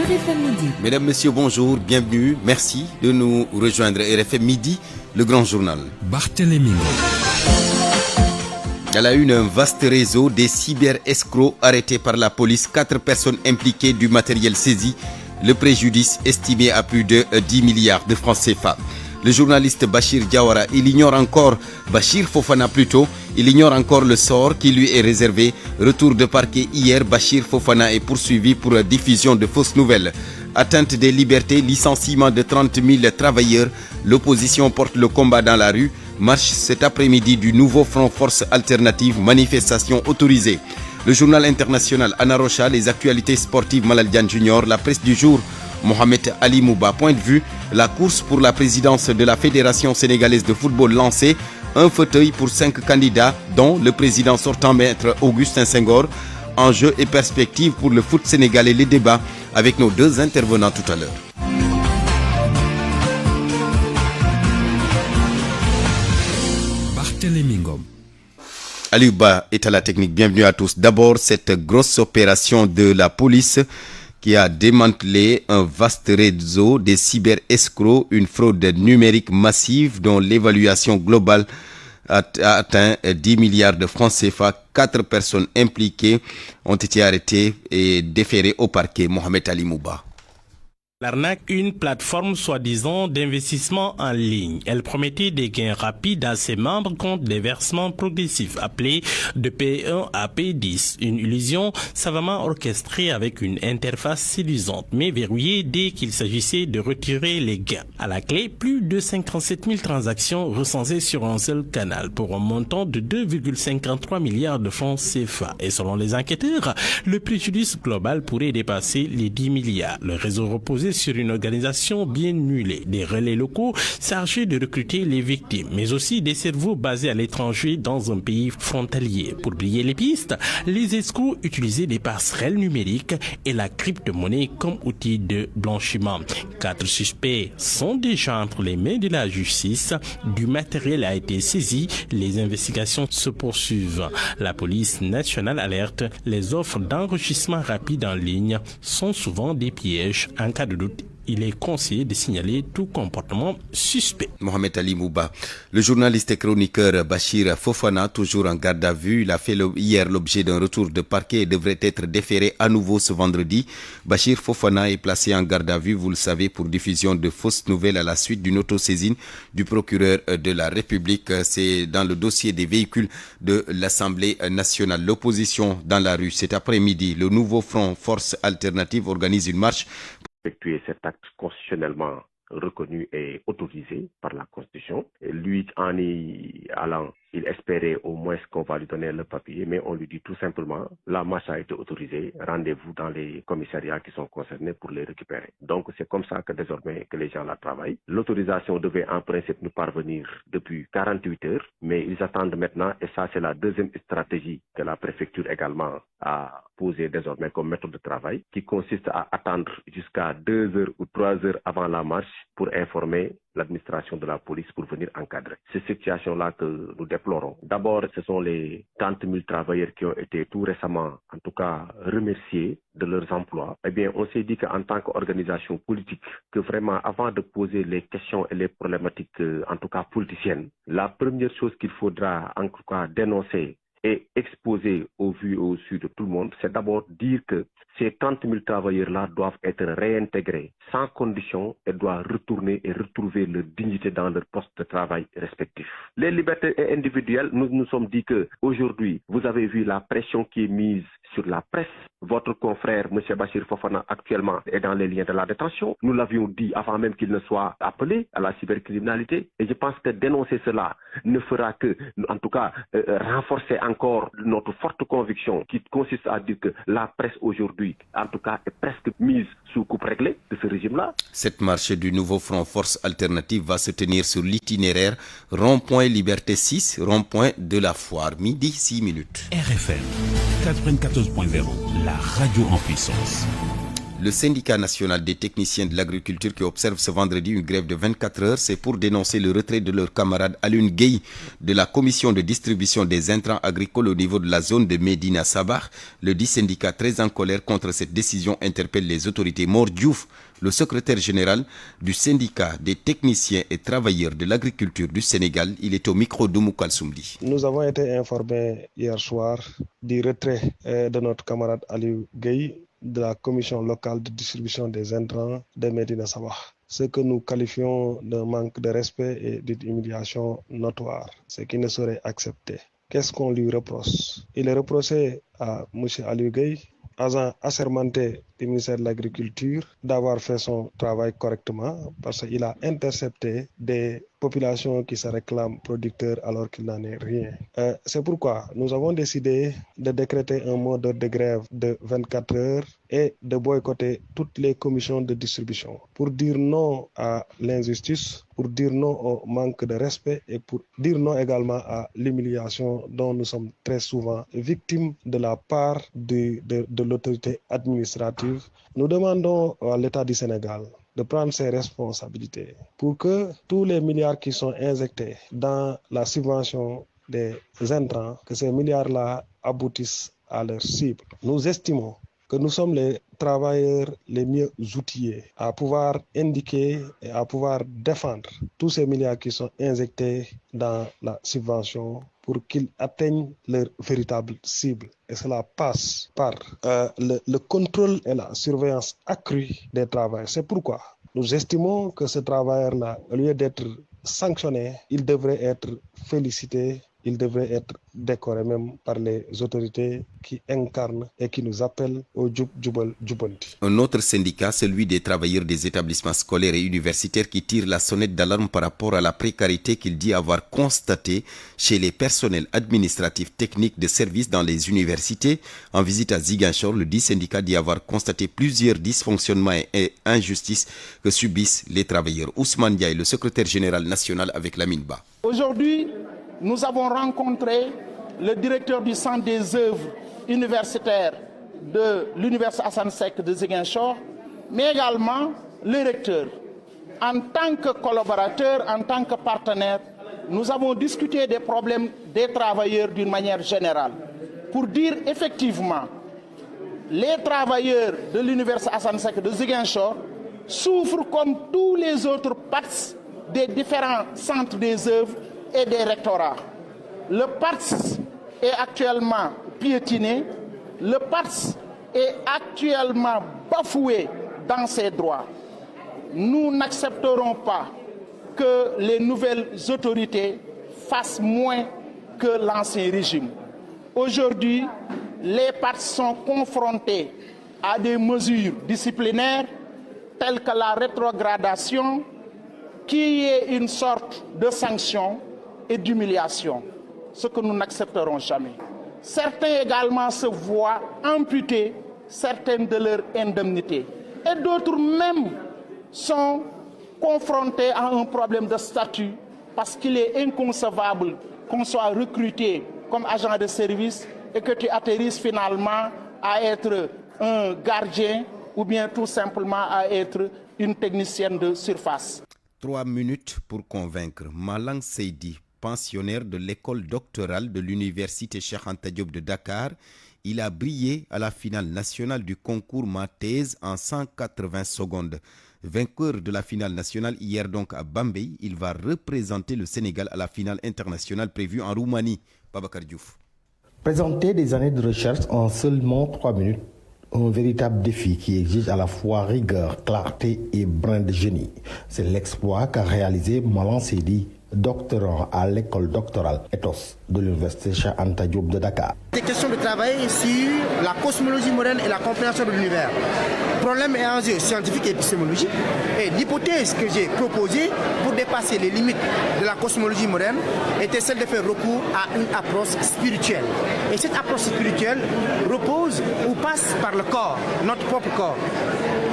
RFM Midi. Mesdames, Messieurs, bonjour, bienvenue, merci de nous rejoindre. RFM Midi, le grand journal. Barthélémy. À la une, un vaste réseau des cyber-escrocs arrêtés par la police, 4 personnes impliquées, du matériel saisi, le préjudice estimé à plus de 10 milliards de francs CFA. Le journaliste Bachir Diawara, Bachir Fofana plutôt, il ignore encore le sort qui lui est réservé. Retour de parquet hier, Bachir Fofana est poursuivi pour diffusion de fausses nouvelles. Atteinte des libertés, licenciement de 30 000 travailleurs. L'opposition porte le combat dans la rue. Marche cet après-midi du nouveau Front Force Alternative, manifestation autorisée. Le journal international Anna Rocha, les actualités sportives Malal Diane Junior, la presse du jour Mohamed Ali Mouba. Point de vue, la course pour la présidence de la Fédération sénégalaise de football lancée. Un fauteuil pour 5 candidats, dont le président sortant maître Augustin Senghor. Enjeux et perspectives pour le foot sénégalais, les débats avec nos 2 intervenants tout à l'heure. Barthélémy. Aliouba est à la technique, bienvenue à tous. D'abord, cette grosse opération de la police qui a démantelé un vaste réseau des cyber-escrocs, une fraude numérique massive dont l'évaluation globale a atteint 10 milliards de francs CFA. 4 personnes impliquées ont été arrêtées et déférées au parquet. Mohamed Ali Mouba. L'arnaque, une plateforme soi-disant d'investissement en ligne. Elle promettait des gains rapides à ses membres contre des versements progressifs appelés de P1 à P10. Une illusion savamment orchestrée avec une interface séduisante, mais verrouillée dès qu'il s'agissait de retirer les gains. À la clé, plus de 57 000 transactions recensées sur un seul canal pour un montant de 2,53 milliards de francs CFA. Et selon les enquêteurs, le préjudice global pourrait dépasser les 10 milliards. Le réseau reposait sur une organisation bien huilée, des relais locaux chargés de recruter les victimes, mais aussi des cerveaux basés à l'étranger dans un pays frontalier. Pour briller les pistes, les escrocs utilisaient des passerelles numériques et la crypto-monnaie comme outil de blanchiment. 4 suspects sont déjà entre les mains de la justice. Du matériel a été saisi. Les investigations se poursuivent. La police nationale alerte, les offres d'enrichissement rapide en ligne sont souvent des pièges. En cas de doute, il est conseillé de signaler tout comportement suspect. Mohamed Ali Mouba. Le journaliste et chroniqueur Bachir Fofana, toujours en garde à vue, il a fait hier l'objet d'un retour de parquet et devrait être déféré à nouveau ce vendredi. Bachir Fofana est placé en garde à vue, vous le savez, pour diffusion de fausses nouvelles à la suite d'une autosaisine du procureur de la République. C'est dans le dossier des véhicules de l'Assemblée nationale. L'opposition dans la rue. Cet après-midi, le nouveau Front Force Alternative organise une marche effectuer cet acte constitutionnellement reconnu et autorisé par la Constitution. Et lui, en y allant, il espérait au moins qu'on va lui donner le papier, mais on lui dit tout simplement, la marche a été autorisée, rendez-vous dans les commissariats qui sont concernés pour les récupérer. Donc c'est comme ça que désormais que les gens la travaillent. L'autorisation devait en principe nous parvenir depuis 48 heures, mais ils attendent maintenant, et ça c'est la deuxième stratégie que la préfecture également a posée désormais comme méthode de travail, qui consiste à attendre jusqu'à 2 heures ou 3 heures avant la marche pour informer l'administration de la police pour venir encadrer. C'est cette situation-là que nous déplorons. D'abord, ce sont les 30 000 travailleurs qui ont été tout récemment, en tout cas, remerciés de leurs emplois. Eh bien, on s'est dit qu'en tant qu'organisation politique, que vraiment, avant de poser les questions et les problématiques, en tout cas politiciennes, la première chose qu'il faudra, en tout cas, dénoncer et exposer au vu et au su de tout le monde, c'est d'abord dire que ces 30 000 travailleurs-là doivent être réintégrés sans condition et doivent retourner et retrouver leur dignité dans leur poste de travail respectif. Les libertés individuelles, nous nous sommes dit que aujourd'hui, vous avez vu la pression qui est mise sur la presse. Votre confrère, M. Bachir Fofana, actuellement est dans les liens de la détention. Nous l'avions dit avant même qu'il ne soit appelé à la cybercriminalité. Et je pense que dénoncer cela ne fera que, en tout cas, renforcer encore notre forte conviction qui consiste à dire que la presse aujourd'hui, en tout cas, est presque mise sous coupe réglée de ce régime-là. Cette marche du nouveau Front Force Alternative va se tenir sur l'itinéraire rond-point Liberté 6, rond-point de la Foire, midi 6 minutes. RFM 94.0, la radio en puissance. Le syndicat national des techniciens de l'agriculture qui observe ce vendredi une grève de 24 heures, c'est pour dénoncer le retrait de leur camarade Alioune Gueye de la commission de distribution des intrants agricoles au niveau de la zone de Médina Sabah. Le dit syndicat très en colère contre cette décision interpelle les autorités. Mor Diouf, le secrétaire général du syndicat des techniciens et travailleurs de l'agriculture du Sénégal, il est au micro de Moukal Soumdi. Nous avons été informés hier soir du retrait de notre camarade Alioune Gueye de la commission locale de distribution des intrants de Médina Sabah. Ce que nous qualifions d'un manque de respect et d'une humiliation notoire, ce qui ne serait accepté. Qu'est-ce qu'on lui reproche? Il est reproché à M. Alioune Gueye, agent assermenté du ministère de l'Agriculture, d'avoir fait son travail correctement parce qu'il a intercepté des populations qui se réclament producteurs alors qu'il n'en est rien. C'est pourquoi nous avons décidé de décréter un mode de grève de 24 heures et de boycotter toutes les commissions de distribution pour dire non à l'injustice, pour dire non au manque de respect et pour dire non également à l'humiliation dont nous sommes très souvent victimes de la part de l'autorité administrative. Nous demandons à l'État du Sénégal de prendre ses responsabilités pour que tous les milliards qui sont injectés dans la subvention des intrants, que ces milliards-là aboutissent à leur cible. Nous estimons que nous sommes les travailleurs les mieux outillés à pouvoir indiquer et à pouvoir défendre tous ces milliards qui sont injectés dans la subvention pour qu'ils atteignent leur véritable cible. Et cela passe par le contrôle et la surveillance accrue des travailleurs. C'est pourquoi nous estimons que ce travailleur-là, au lieu d'être sanctionné, il devrait être félicité, il devrait être décoré même par les autorités qui incarnent et qui nous appellent au Djoubal Djoubanti. Un autre syndicat, celui des travailleurs des établissements scolaires et universitaires, qui tire la sonnette d'alarme par rapport à la précarité qu'il dit avoir constatée chez les personnels administratifs techniques de service dans les universités. En visite à Ziguinchor, le dit syndicat dit avoir constaté plusieurs dysfonctionnements et injustices que subissent les travailleurs. Ousmane Ndiaye, le secrétaire général national avec Lamine Ba. Aujourd'hui, nous avons rencontré le directeur du centre des œuvres universitaires de l'Université Assane Seck de Ziguinchor, mais également le recteur. En tant que collaborateur, en tant que partenaire, nous avons discuté des problèmes des travailleurs d'une manière générale. Pour dire effectivement, les travailleurs de l'Université Assane Seck de Ziguinchor souffrent comme tous les autres parties des différents centres des œuvres et des rectorats. Le PATS est actuellement piétiné, le PATS est actuellement bafoué dans ses droits. Nous n'accepterons pas que les nouvelles autorités fassent moins que l'ancien régime. Aujourd'hui, les PATS sont confrontés à des mesures disciplinaires telles que la rétrogradation, qui est une sorte de sanction et d'humiliation, ce que nous n'accepterons jamais. Certains également se voient amputer certaines de leurs indemnités. Et d'autres même sont confrontés à un problème de statut parce qu'il est inconcevable qu'on soit recruté comme agent de service et que tu atterrisses finalement à être un gardien ou bien tout simplement à être une technicienne de surface. 3 minutes pour convaincre. Malang Seydi, pensionnaire de l'école doctorale de l'université Cheikh Anta Diop de Dakar, il a brillé à la finale nationale du concours Mathèse en 180 secondes. Vainqueur de la finale nationale hier donc à Bambey, il va représenter le Sénégal à la finale internationale prévue en Roumanie. Babacar Diouf. Présenter des années de recherche en seulement 3 minutes, un véritable défi qui exige à la fois rigueur, clarté et brin de génie. C'est l'exploit qu'a réalisé Malang Seydi, doctorant à l'école doctorale Ethos de l'université Cheikh Anta Diop de Dakar. C'est question de travailler sur la cosmologie moderne et la compréhension de l'univers. Problème et enjeu scientifique et épistémologique. Et l'hypothèse que j'ai proposée pour dépasser les limites de la cosmologie moderne était celle de faire recours à une approche spirituelle. Et cette approche spirituelle repose ou passe par le corps, notre propre corps.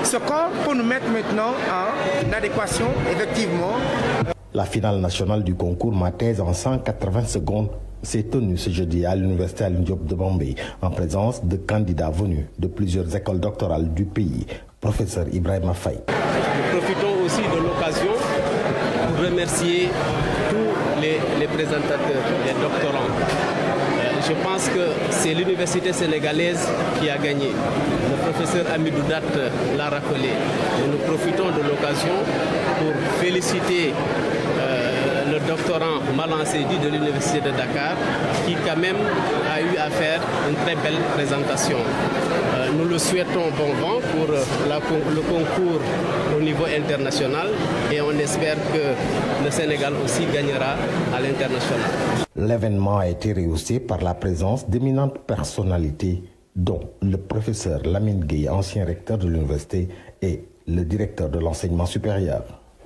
Ce corps peut nous mettre maintenant en adéquation, effectivement. La finale nationale du concours Mathèse en 180 secondes s'est tenue ce jeudi à l'université Alioune Diop de Bambey en présence de candidats venus de plusieurs écoles doctorales du pays. professeur Ibrahima Faye. Nous profitons aussi de l'occasion pour remercier tous les présentateurs, les doctorants. Je pense que c'est l'université sénégalaise qui a gagné. Le professeur Amidou Dat l'a rappelé. Et nous profitons de l'occasion pour féliciter le doctorant Malan Seydi de l'université de Dakar qui quand même a eu à faire une très belle présentation. Nous le souhaitons bon vent pour le concours au niveau international et on espère que le Sénégal aussi gagnera à l'international. L'événement a été rehaussé par la présence d'éminentes personnalités dont le professeur Lamine Gueye, ancien recteur de l'université, et le directeur de l'enseignement supérieur.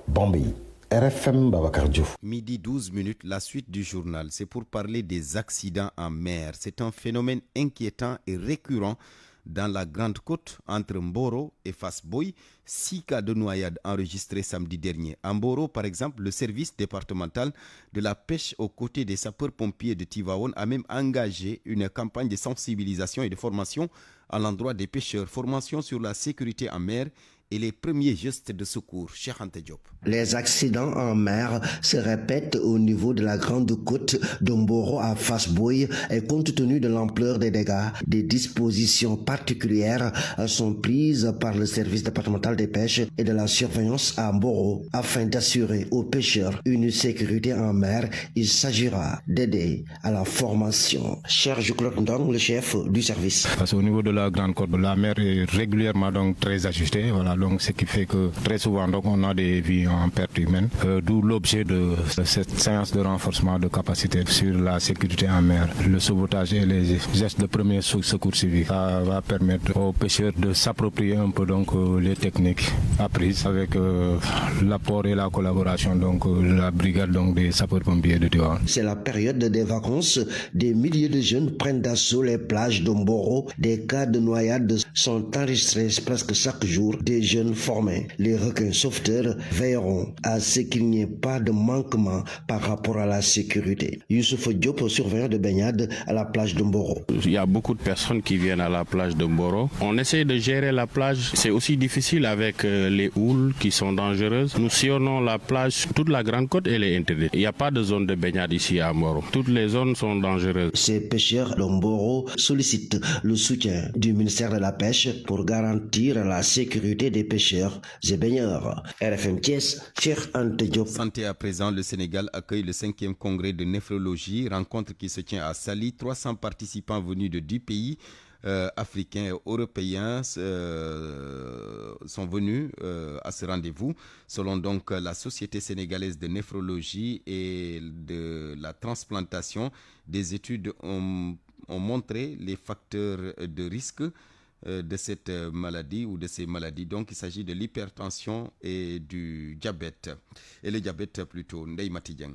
Bambey, RFM Babacar Diouf. Midi 12 minutes, la suite du journal. C'est pour parler des accidents en mer. C'est un phénomène inquiétant et récurrent dans la Grande Côte entre Mboro et Fass-Boye. 6 cas de noyade enregistrés samedi dernier. À Mboro, par exemple, le service départemental de la pêche aux côtés des sapeurs-pompiers de Tivaouane a même engagé une campagne de sensibilisation et de formation à l'endroit des pêcheurs. Formation sur la sécurité en mer et les premiers gestes de secours. Cheikh Anta Diop. Les accidents en mer se répètent au niveau de la Grande Côte de Mboro à Fass-Boye et compte tenu de l'ampleur des dégâts, des dispositions particulières sont prises par le service départemental des pêches et de la surveillance à Mboro afin d'assurer aux pêcheurs une sécurité en mer. Il s'agira d'aider à la formation. Serge Claude Ndong, le chef du service. Parce qu'au niveau de la Grande Côte, la mer est régulièrement donc très ajustée. Voilà. Donc, ce qui fait que très souvent donc, on a des vies en perte humaine, d'où l'objet de cette séance de renforcement de capacité sur la sécurité en mer, le sauvetage et les gestes de premier secours civique. Ça va permettre aux pêcheurs de s'approprier un peu donc, les techniques apprises avec l'apport et la collaboration donc, de la brigade donc, des sapeurs-pompiers de Tivaouane. C'est la période des vacances. Des milliers de jeunes prennent d'assaut les plages de Mboro. Des cas de noyade sont enregistrés presque chaque jour. Des jeunes formés. Les requins sauveteurs veilleront à ce qu'il n'y ait pas de manquement par rapport à la sécurité. Youssouf Diop, surveillant de baignade à la plage de Mboro. Il y a beaucoup de personnes qui viennent à la plage de Mboro. On essaie de gérer la plage. C'est aussi difficile avec les houles qui sont dangereuses. Nous sillonnons la plage. Toute la Grande Côte, elle est interdite. Il n'y a pas de zone de baignade ici à Mboro. Toutes les zones sont dangereuses. Ces pêcheurs de Mboro sollicitent le soutien du ministère de la Pêche pour garantir la sécurité des pêcheurs et baigneurs. RFM Thiès, Cheikh Anta Diop. Santé à présent, le Sénégal accueille le 5e congrès de néphrologie, rencontre qui se tient à Saly. 300 participants venus de 10 pays africains et européens sont venus à ce rendez-vous. Selon donc la Société sénégalaise de néphrologie et de la transplantation, des études ont montré les facteurs de risque de cette maladie ou de ces maladies. Donc il s'agit de l'hypertension et du diabète. Et le diabète plutôt. Ndeye Mati Dieng.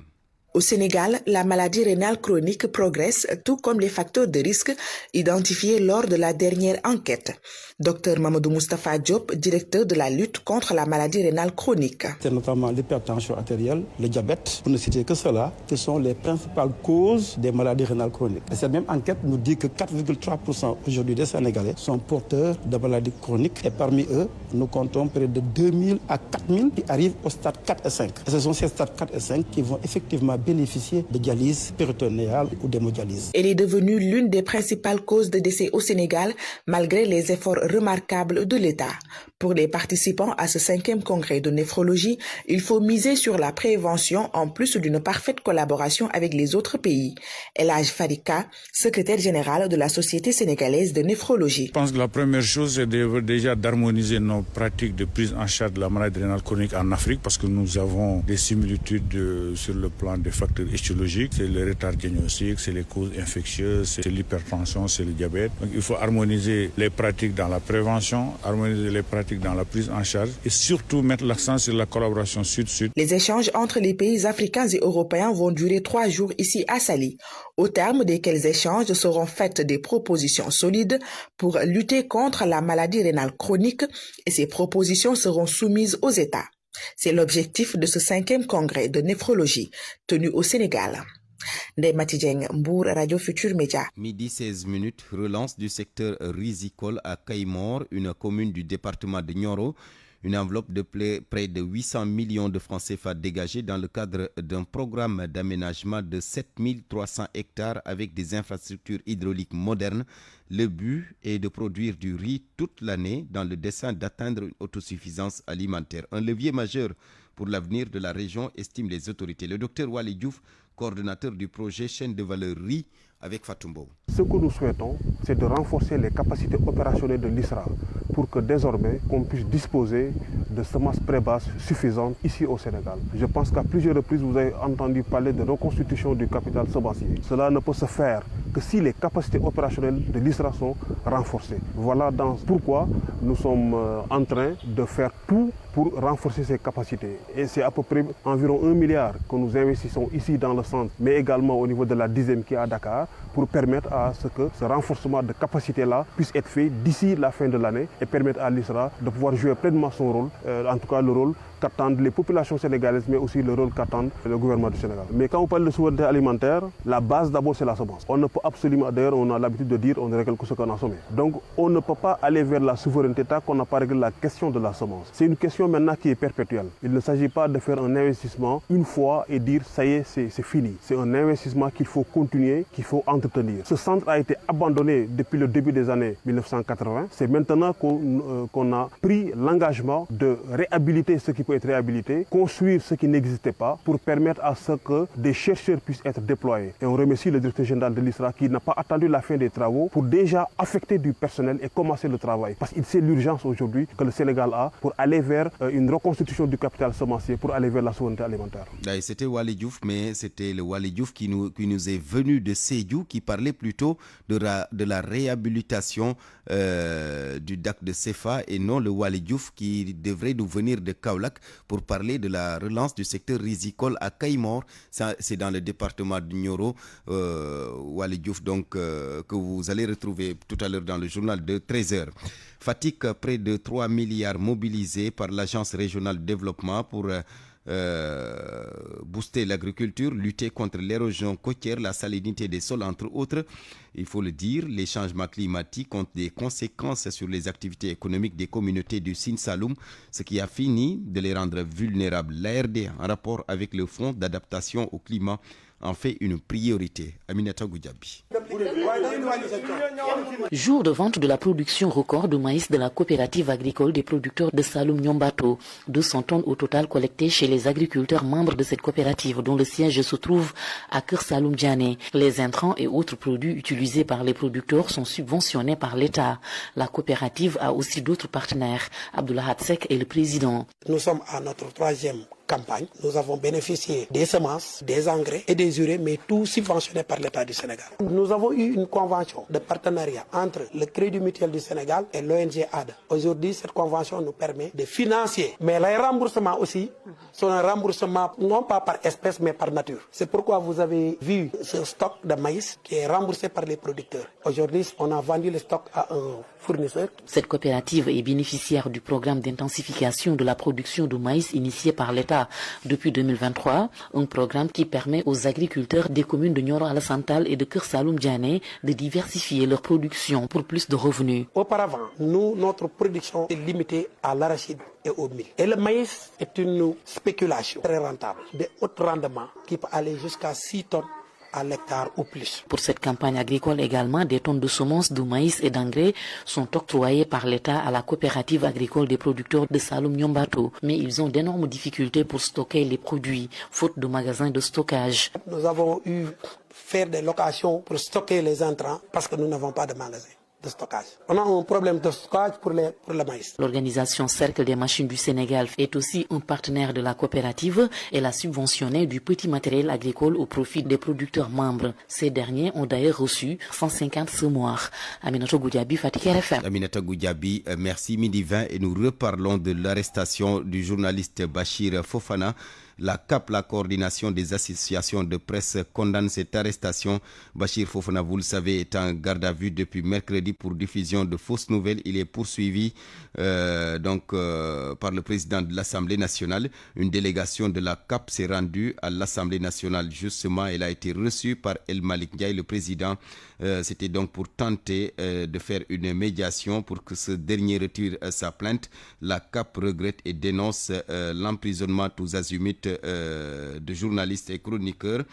Au Sénégal, la maladie rénale chronique progresse, tout comme les facteurs de risque identifiés lors de la dernière enquête. Dr Mamadou Moustapha Diop, directeur de la lutte contre la maladie rénale chronique. C'est notamment l'hypertension artérielle, le diabète, pour ne citer que cela, qui sont les principales causes des maladies rénales chroniques. Et cette même enquête nous dit que 4,3% aujourd'hui des Sénégalais sont porteurs de maladies chroniques. Et parmi eux, nous comptons près de 2000 à 4000 qui arrivent au stade 4 et 5. Et ce sont ces stades 4 et 5 qui vont effectivement bénéficier de dialyse péritonéale ou d'hémodialyse. Elle est devenue l'une des principales causes de décès au Sénégal, malgré les efforts remarquables de l'État. Pour les participants à ce 5e congrès de néphrologie, il faut miser sur la prévention en plus d'une parfaite collaboration avec les autres pays. El Hadj Farika, secrétaire général de la Société sénégalaise de néphrologie. Je pense que la première chose, c'est déjà d'harmoniser nos pratiques de prise en charge de la maladie rénale chronique en Afrique, parce que nous avons des similitudes sur le plan des facteurs étiologiques. C'est le retard diagnostique, c'est les causes infectieuses, c'est l'hypertension, c'est le diabète. Donc il faut harmoniser les pratiques dans la prévention, harmoniser les pratiques dans la prise en charge et surtout mettre l'accent sur la collaboration sud-sud. Les échanges entre les pays africains et européens vont durer 3 jours ici à Saly, au terme desquels échanges seront faites des propositions solides pour lutter contre la maladie rénale chronique et ces propositions seront soumises aux États. C'est l'objectif de ce 5e congrès de néphrologie tenu au Sénégal. Ndeye Mati Dieng, Mbour, Radio Futur Média. Midi 16 minutes, relance du secteur risicole à Kayemor, une commune du département de Nioro. Une enveloppe de près de 800 millions de francs CFA dégagée dans le cadre d'un programme d'aménagement de 7300 hectares avec des infrastructures hydrauliques modernes. Le but est de produire du riz toute l'année dans le dessein d'atteindre une autosuffisance alimentaire. Un levier majeur pour l'avenir de la région, estiment les autorités. Le docteur Wali Diouf, coordonnateur du projet Chaîne de valeur riz avec Fatumbo. Ce que nous souhaitons, c'est de renforcer les capacités opérationnelles de l'ISRA pour que désormais qu'on puisse disposer de semences pré-basses suffisantes ici au Sénégal. Je pense qu'à plusieurs reprises, vous avez entendu parler de reconstitution du capital semencier. Cela ne peut se faire que si les capacités opérationnelles de l'ISRA sont renforcées. Voilà pourquoi nous sommes en train de faire tout pour renforcer ces capacités. Et c'est à peu près environ 1 milliard que nous investissons ici dans le centre, mais également au niveau de la 10e qui est à Dakar, pour permettre à ce que ce renforcement de capacité-là puisse être fait d'ici la fin de l'année et permettre à l'ISRA de pouvoir jouer pleinement son rôle, en tout cas le rôle qu'attendent les populations sénégalaises, mais aussi le rôle qu'attend le gouvernement du Sénégal. Mais quand on parle de souveraineté alimentaire, la base d'abord c'est la semence. On ne peut absolument, d'ailleurs on a l'habitude de dire, on ne règle que ce qu'on a semé. Donc on ne peut pas aller vers la souveraineté tant qu'on n'a pas réglé la question de la semence. C'est une question maintenant qui est perpétuelle. Il ne s'agit pas de faire un investissement une fois et dire ça y est, c'est fini. C'est un investissement qu'il faut continuer, qu'il faut entretenir. Ce centre a été abandonné depuis le début des années 1980. C'est maintenant qu'on a pris l'engagement de réhabiliter ce qui peut être réhabilité, construire ce qui n'existait pas pour permettre à ce que des chercheurs puissent être déployés. Et on remercie le directeur général de l'ISRA qui n'a pas attendu la fin des travaux pour déjà affecter du personnel et commencer le travail. Parce qu'il sait l'urgence aujourd'hui que le Sénégal a pour aller vers une reconstitution du capital semencier, pour aller vers la souveraineté alimentaire. C'était Wali Diouf, mais c'était le Wali Diouf qui nous est venu de Sédhiou, qui parlait plutôt de la réhabilitation du DAC de CFA et non le Wali Diouf qui devrait nous venir de Kaolack pour parler de la relance du secteur risicole à Kayemor. C'est dans le département de Nioro. Wali Diouf, donc, que vous allez retrouver tout à l'heure dans le journal de 13h. Fatick, près de 3 milliards mobilisés par l'Agence régionale de développement pour booster l'agriculture, lutter contre l'érosion côtière, la salinité des sols, entre autres. Il faut le dire, les changements climatiques ont des conséquences sur les activités économiques des communautés du Sine Saloum, ce qui a fini de les rendre vulnérables. L'ARD, en rapport avec le Fonds d'adaptation au climat, en fait une priorité. Aminata Goudjabi. Jour de vente de la production record de maïs de la coopérative agricole des producteurs de Saloum Nyombato. 200 tonnes au total collectées chez les agriculteurs membres de cette coopérative dont le siège se trouve à Kër Saloum Diané. Les intrants et autres produits utilisés par les producteurs sont subventionnés par l'État. La coopérative a aussi d'autres partenaires. Abdullah Hatsek est le président. Nous sommes à notre 3e campagne. Nous avons bénéficié des semences, des engrais et des urées, mais tout subventionné par l'État du Sénégal. Nous avons eu une convention de partenariat entre le Crédit Mutuel du Sénégal et l'ONG ADA. Aujourd'hui, cette convention nous permet de financer, mais les remboursements aussi sont un remboursement non pas par espèce, mais par nature. C'est pourquoi vous avez vu ce stock de maïs qui est remboursé par les producteurs. Aujourd'hui, on a vendu le stock à un fournisseur. Cette coopérative est bénéficiaire du programme d'intensification de la production de maïs initié par l'État depuis 2023, un programme qui permet aux agriculteurs des communes de Nioro Alassane et de Kër Saloum Diané de diversifier leur production pour plus de revenus. Auparavant, notre production est limitée à l'arachide et au mil. Et le maïs est une spéculation très rentable, de haut rendement qui peut aller jusqu'à 6 tonnes à l'hectare ou plus. Pour cette campagne agricole également, des tonnes de semences, de maïs et d'engrais sont octroyées par l'État à la coopérative agricole des producteurs de Saloum Nyombato. Mais ils ont d'énormes difficultés pour stocker les produits, faute de magasins de stockage. Nous avons eu faire des locations pour stocker les intrants parce que nous n'avons pas de magasin de stockage. On a un problème de stockage pour le maïs. L'organisation Cercle des machines du Sénégal est aussi un partenaire de la coopérative. Elle a subventionné du petit matériel agricole au profit des producteurs membres. Ces derniers ont d'ailleurs reçu 150 semoirs. Aminata Goudjabi, Fatick RFM. Aminata Goudjabi, merci. Midi 20 et nous reparlons de l'arrestation du journaliste Bachir Fofana. La CAP, la coordination des associations de presse, condamne cette arrestation. Bachir Fofana, vous le savez, est en garde à vue depuis mercredi pour diffusion de fausses nouvelles. Il est poursuivi par le président de l'Assemblée nationale. Une délégation de la CAP s'est rendue à l'Assemblée nationale. Justement, elle a été reçue par El Malik Ndiaye, le président. C'était donc pour tenter de faire une médiation pour que ce dernier retire sa plainte. La CAP regrette et dénonce l'emprisonnement tous azimuts de journalistes et chroniqueurs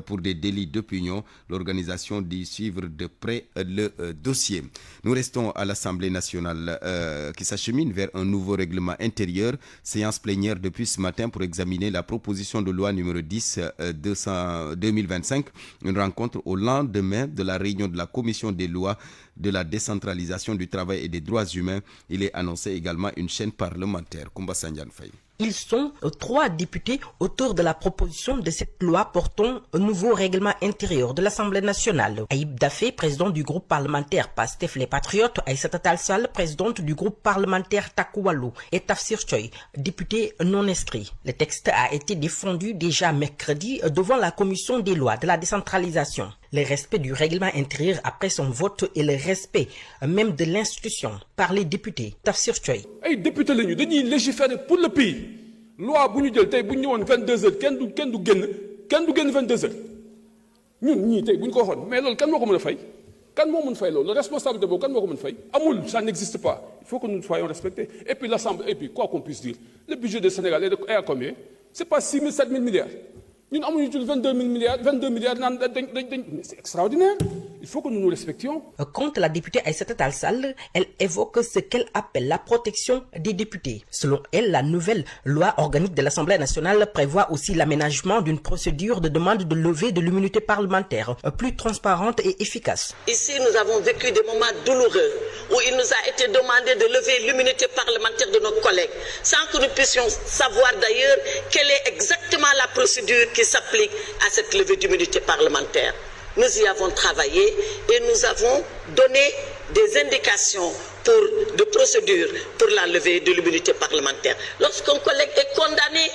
pour des délits d'opinion. L'organisation dit suivre de près le dossier. Nous restons à l'Assemblée nationale qui s'achemine vers un nouveau règlement intérieur. Séance plénière depuis ce matin pour examiner la proposition de loi numéro 10/2025. Une rencontre au lendemain de la réunion de la commission des lois de la décentralisation du travail et des droits humains. Il est annoncé également une chaîne parlementaire. Koumba Sandiane Faye. Ils sont 3 députés autour de la proposition de cette loi portant un nouveau règlement intérieur de l'Assemblée nationale. Aïb Dafé, président du groupe parlementaire PASTEF les Patriotes, Aïssata Tall Sall, présidente du groupe parlementaire Takku Wallu, et Tafsir Thioye, député non inscrit. Le texte a été défendu déjà mercredi devant la commission des lois de la décentralisation. Le respect du règlement intérieur après son vote et le respect même de l'institution par les députés. Tafsir Thioye. Ay député lañu dañuy légiférer pour le pays. Loi bu ñu jël tey bu ñu ñëwoon 22h kenn du génn 22h ñun ñii tey bu ñu ko waxoon mais loolu kan moo ko mën a fay kan moo mën fay loolu la responsabilité boobu kan moo ko mën fay amul, ça n'existe pas. Il faut que nous soyons respectés. Et puis l'Assemblée, et puis quoi qu'on puisse dire, le budget du Sénégal est à combien? C'est pas 6 000, 7 000 milliards. Nous avons 22 milliards, c'est extraordinaire. Il faut que nous nous respections. Contre la députée Aïssata Tall Sall, elle évoque ce qu'elle appelle la protection des députés. Selon elle, la nouvelle loi organique de l'Assemblée nationale prévoit aussi l'aménagement d'une procédure de demande de levée de l'immunité parlementaire plus transparente et efficace. Ici, nous avons vécu des moments douloureux où il nous a été demandé de lever l'immunité parlementaire de nos collègues, sans que nous puissions savoir d'ailleurs quelle est exactement la procédure qui s'applique à cette levée d'immunité parlementaire. Nous y avons travaillé et nous avons donné des indications de procédure pour la levée de l'immunité parlementaire. Lorsqu'un collègue est condamné,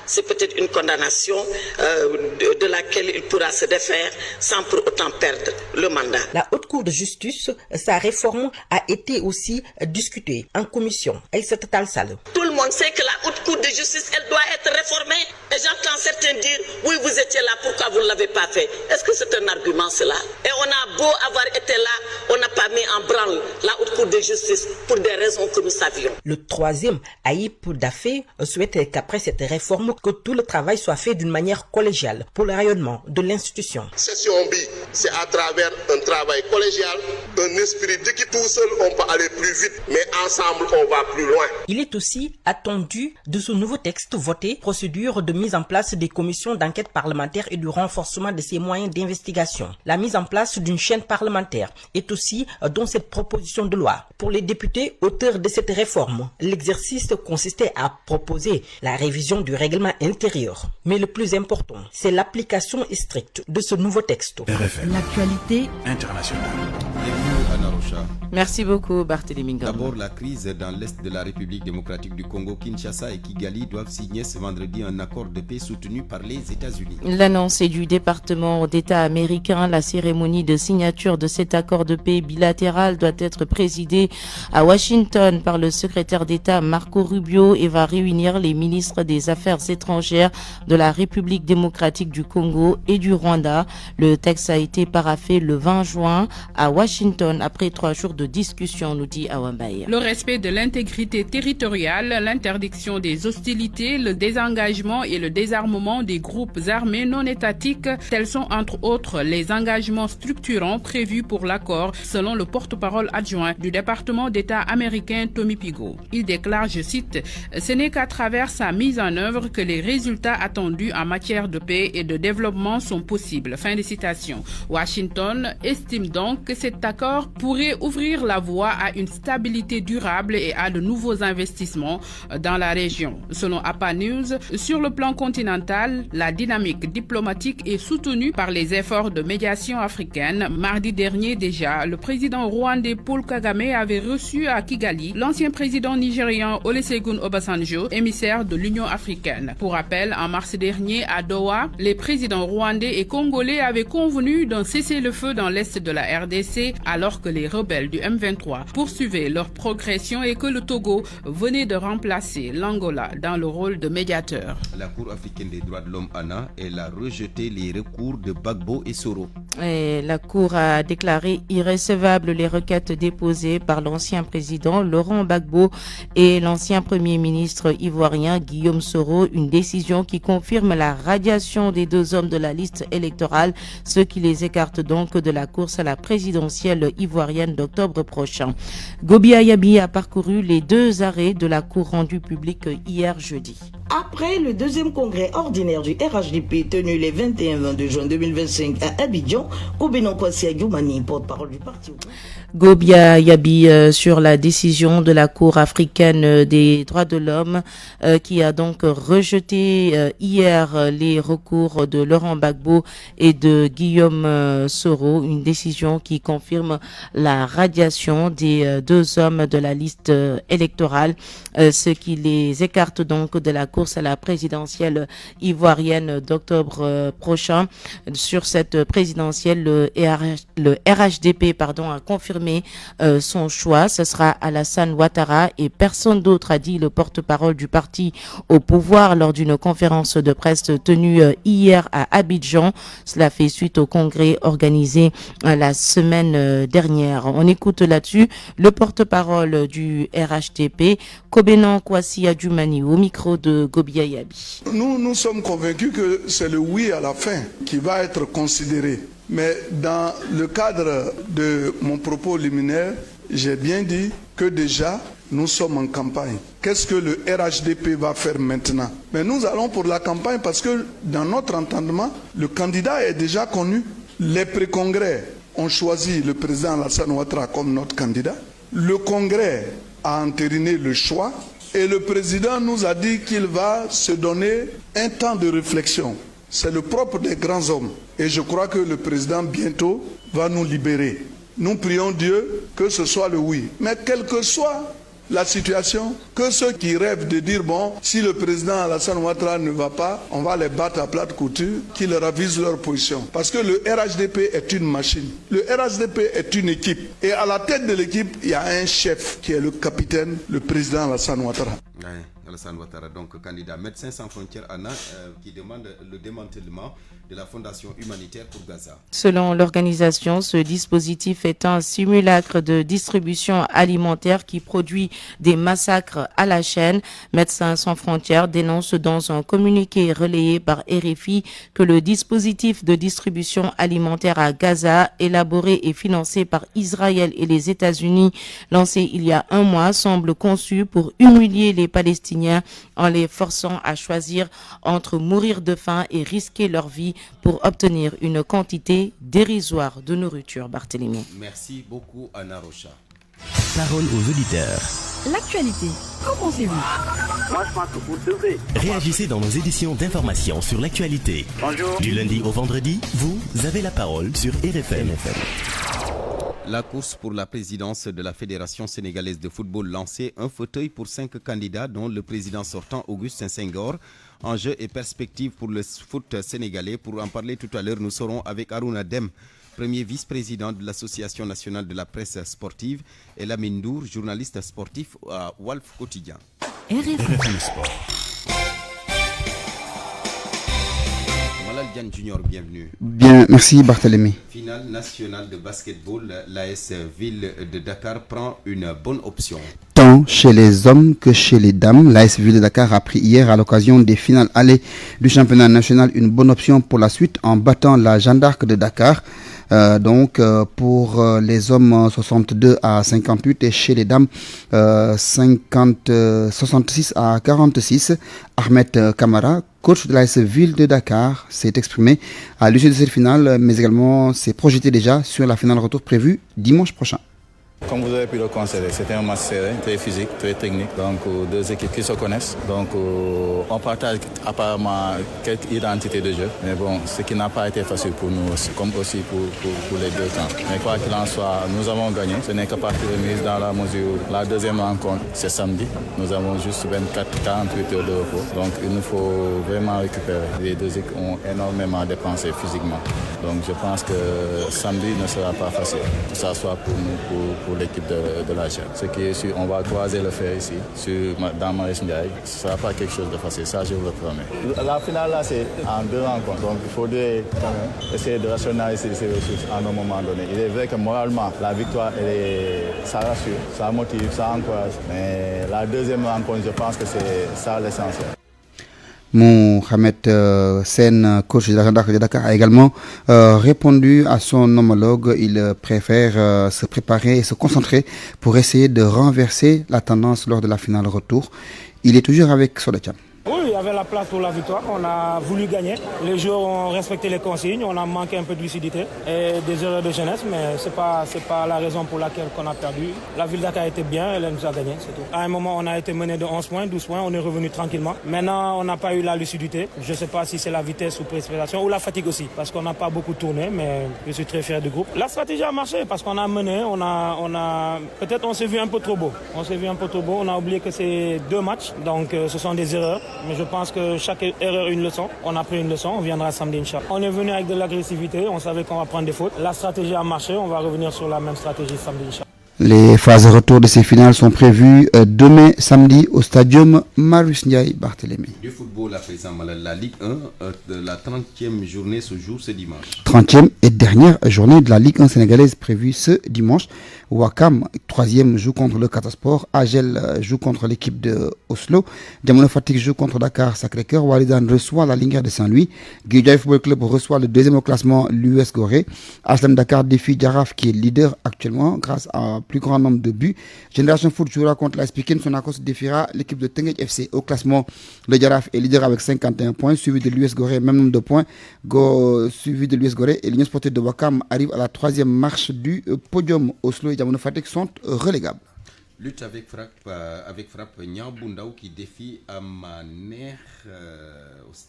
c'est peut-être une condamnation de laquelle il pourra se défaire sans pour autant perdre le mandat. La Haute Cour de justice, sa réforme a été aussi discutée en commission. Aïssata Tall Sall. Tout le monde sait que la Haute Cour de justice, elle doit être réformée. Et j'entends certains dire, oui, vous étiez là, pourquoi vous ne l'avez pas fait? Est-ce que c'est un argument cela? Et on a beau avoir été là, on n'a pas mis en branle la Haute Cour de justice pour des raisons que nous savions. Le troisième, Aïb Dafé, souhaite qu'après cette réforme, que tout le travail soit fait d'une manière collégiale pour le rayonnement de l'institution. Session B, c'est à travers un travail collégial, un esprit d'équipe. Tout seul, on peut aller plus vite, mais ensemble, on va plus loin. Il est aussi attendu de ce nouveau texte voté, procédure de mise en place des commissions d'enquête parlementaire et du renforcement de ses moyens d'investigation. La mise en place d'une chaîne parlementaire est aussi dans cette proposition de loi. Pour les députés auteurs de cette réforme, l'exercice consistait à proposer la révision du règlement intérieur. Mais le plus important, c'est l'application stricte de ce nouveau texte. L'actualité internationale. Merci beaucoup, Barthélémy Ngom. D'abord, la crise dans l'est de la République démocratique du Congo. Kinshasa et Kigali doivent signer ce vendredi un accord de paix soutenu par les États-Unis. L'annonce est du département d'État américain. La cérémonie de signature de cet accord de paix bilatéral doit être présidée à Washington par le secrétaire d'État Marco Rubio et va réunir les ministres des Affaires étrangères de la République démocratique du Congo et du Rwanda. Le texte a été paraphé le 20 juin à Washington après 3 jours de discussion, nous dit Awambaye. Le respect de l'intégrité territoriale, l'interdiction des hostilités, le désengagement et le désarmement des groupes armés non étatiques, tels sont entre autres les engagements structurants prévus pour l'accord, selon le porte-parole adjoint du département d'État américain Tommy Pigot. Il déclare, je cite, « Ce n'est qu'à travers sa mise en œuvre que les résultats attendus en matière de paix et de développement sont possibles. » Fin de citation. Washington estime donc que cet accord pourrait pourrait ouvrir la voie à une stabilité durable et à de nouveaux investissements dans la région. Selon APA News, sur le plan continental, la dynamique diplomatique est soutenue par les efforts de médiation africaine. Mardi dernier déjà, le président rwandais Paul Kagame avait reçu à Kigali l'ancien président nigérian Olusegun Obasanjo, émissaire de l'Union africaine. Pour rappel, en mars dernier à Doha, les présidents rwandais et congolais avaient convenu d'un cessez-le-feu dans l'est de la RDC alors que les rebelles du M23 poursuivaient leur progression et que le Togo venait de remplacer l'Angola dans le rôle de médiateur. La Cour africaine des droits de l'homme, Anna, elle a rejeté les recours de Gbagbo et Soro. Et la Cour a déclaré irrécevables les requêtes déposées par l'ancien président Laurent Gbagbo et l'ancien premier ministre ivoirien Guillaume Soro, une décision qui confirme la radiation des deux hommes de la liste électorale, ce qui les écarte donc de la course à la présidentielle ivoirienne d'octobre prochain. Gobi Ayabi a parcouru les deux arrêts de la Cour rendus publics hier jeudi. Après le deuxième congrès ordinaire du RHDP tenu les 21 et 22 juin 2025 à Abidjan, Kobenon Kwasi Adjoumani, porte-parole du parti. Gobia Yabi sur la décision de la Cour africaine des droits de l'homme qui a donc rejeté hier les recours de Laurent Gbagbo et de Guillaume Soro, une décision qui confirme la radiation des deux hommes de la liste électorale, ce qui les écarte donc de la course à la présidentielle ivoirienne d'octobre prochain. Sur cette présidentielle, le RHDP a confirmé son choix. Ce sera Alassane Ouattara et personne d'autre, a dit le porte-parole du parti au pouvoir lors d'une conférence de presse tenue hier à Abidjan. Cela fait suite au congrès organisé la semaine dernière. On écoute là-dessus le porte-parole du RHDP, Kobenon Kwasi Adjoumani, au micro de Gobi Ayabi. Nous sommes convaincus que c'est le oui à la fin qui va être considéré. Mais dans le cadre de mon propos liminaire, j'ai bien dit que déjà, nous sommes en campagne. Qu'est-ce que le RHDP va faire maintenant? Mais nous allons pour la campagne parce que dans notre entendement, le candidat est déjà connu. Les pré-congrès ont choisi le président Alassane Ouattara comme notre candidat. Le congrès a entériné le choix et le président nous a dit qu'il va se donner un temps de réflexion. C'est le propre des grands hommes. Et je crois que le président bientôt va nous libérer. Nous prions Dieu que ce soit le oui. Mais quelle que soit la situation, que ceux qui rêvent de dire bon, si le président Alassane Ouattara ne va pas, on va les battre à plate couture, qu'ils ravisent leur position. Parce que le RHDP est une machine. Le RHDP est une équipe. Et à la tête de l'équipe, il y a un chef qui est le capitaine, le président Alassane Ouattara. Ouais, Alassane Ouattara, donc candidat Médecins sans frontières, Anna, qui demande le démantèlement de la Fondation humanitaire pour Gaza. Selon l'organisation, ce dispositif est un simulacre de distribution alimentaire qui produit des massacres à la chaîne. Médecins sans frontières dénonce dans un communiqué relayé par RFI que le dispositif de distribution alimentaire à Gaza, élaboré et financé par Israël et les États-Unis, lancé il y a un mois, semble conçu pour humilier les Palestiniens en les forçant à choisir entre mourir de faim et risquer leur vie pour obtenir une quantité dérisoire de nourriture. Barthélémy. Merci beaucoup, Anna Rocha. Parole aux auditeurs. L'actualité, qu'en pensez-vous? Moi, je pense que vous devez. Réagissez dans nos éditions d'information sur l'actualité. Bonjour. Du lundi au vendredi, vous avez la parole sur RFM. La course pour la présidence de la Fédération sénégalaise de football lancée, un fauteuil pour 5 candidats dont le président sortant Augustin Senghor. Enjeux et perspectives pour le foot sénégalais. Pour en parler tout à l'heure, nous serons avec Harouna Dem, premier vice-président de l'Association nationale de la presse sportive, et Lamine Ndour, journaliste sportif à Walf Quotidien. RFM Sport. Malal Diane Junior, bienvenue. Bien, merci Barthélémy. Finale nationale de basketball, l'AS Ville de Dakar prend une bonne option. Tant chez les hommes que chez les dames, l'AS Ville de Dakar a pris hier à l'occasion des finales allées du championnat national une bonne option pour la suite en battant la Jeanne d'Arc de Dakar. Pour les hommes 62 à 58 et chez les dames 66 à 46. Ahmed Kamara, coach de l'AS Ville de Dakar, s'est exprimé à l'issue de cette finale, mais également s'est projeté déjà sur la finale retour prévue dimanche prochain. Comme vous avez pu le constater, c'était un match serré, très physique, très technique. Donc deux équipes qui se connaissent. Donc on partage apparemment quelques identités de jeu. Mais bon, ce qui n'a pas été facile pour nous aussi, comme aussi pour les deux camps. Mais quoi qu'il en soit, nous avons gagné. Ce n'est que partie remise dans la mesure où la deuxième rencontre, c'est samedi. Nous avons juste 48 heures de repos. Donc il nous faut vraiment récupérer. Les deux équipes ont énormément dépensé physiquement. Donc je pense que samedi ne sera pas facile, que ce soit pour nous, pour l'équipe de la GEL. Ce qui est sûr, on va croiser le fer ici, dans Maurice Ndiaye. Ce ne sera pas quelque chose de facile, ça je vous le promets. La finale là, c'est en 2 rencontres. Donc il faudrait quand même essayer de rationaliser ces ressources à un moment donné. Il est vrai que moralement, la victoire, ça rassure, ça motive, ça encourage. Mais la deuxième rencontre, je pense que c'est ça l'essentiel. Mohamed Sen, coach de la gendarmerie de Dakar, a également répondu à son homologue. Il préfère se préparer et se concentrer pour essayer de renverser la tendance lors de la finale retour. Il est toujours avec Sodetian. Oui, il y avait la place pour la victoire. On a voulu gagner. Les joueurs ont respecté les consignes. On a manqué un peu de lucidité et des erreurs de jeunesse, mais c'est pas la raison pour laquelle on a perdu. La ville Dakar était bien, elle nous a gagné, c'est tout. À un moment, on a été mené de 11 points, 12 points, on est revenu tranquillement. Maintenant, on n'a pas eu la lucidité. Je ne sais pas si c'est la vitesse ou précipitation ou la fatigue aussi, parce qu'on n'a pas beaucoup tourné, mais je suis très fier du groupe. La stratégie a marché parce qu'on a mené, peut-être on s'est vu un peu trop beau. On a oublié que c'est 2 matchs, donc ce sont des erreurs. Mais je pense que chaque erreur est une leçon. On a pris une leçon, on viendra samedi, Inch'Allah. On est venu avec de l'agressivité, on savait qu'on va prendre des fautes. La stratégie a marché, on va revenir sur la même stratégie samedi, Inch'Allah. Les phases retour de ces finales sont prévues demain samedi au stadium Marius Ndiaye Barthélémy. Du football à présent, la Ligue 1 de la 30e journée se joue ce dimanche. 30e et dernière journée de la Ligue 1 sénégalaise prévue ce dimanche. Wakam, 3e, joue contre le Catasport. Agel joue contre l'équipe de Oslo. Diamono Fatick joue contre Dakar Sacré-Cœur. Walidan reçoit la Linguère de Saint-Louis. Guédiawaye Football Club reçoit le 2e au classement, l'US Gorée. HLM Dakar défie Jaraaf qui est leader actuellement grâce à un plus grand nombre de buts. Génération Foot jouera contre l'AS Pikine. Sonacos défiera l'équipe de Teungueth FC. Au classement, le Jaraaf est leader avec 51 points, suivi de l'US Gorée, même nombre de points. Suivi de l'US Gorée et l'Union Sportive de Wakam arrive à la 3e marche du podium. Oslo et Diamono Fatick sont relégables. Lutte avec frappe Niambundaou qui défie Amaner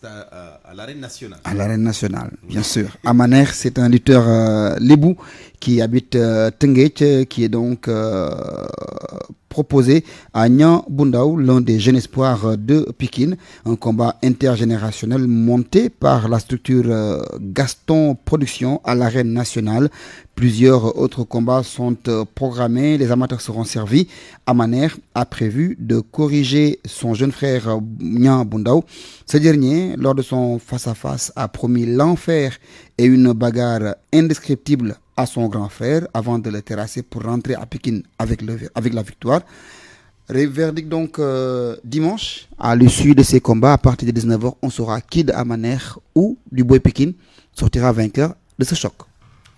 à l'arène nationale. À l'arène nationale, bien sûr. Amaner, c'est un lutteur lébou qui habite Teungueth, qui est donc proposé à Niambundaou, l'un des jeunes espoirs de Pikine. Un combat intergénérationnel monté par la structure Gaston Production à l'arène nationale. Plusieurs autres combats sont programmés, les amateurs seront servis. Amaner a prévu de corriger son jeune frère Niambundaou. Ce dernier, lors de son face-à-face, a promis l'enfer et une bagarre indescriptible à son grand frère avant de le terrasser pour rentrer à Pikine avec la victoire. Verdict donc dimanche. À l'issue de ces combats, à partir de 19h, on saura qui de Amaner ou du Boy Pikine sortira vainqueur de ce choc.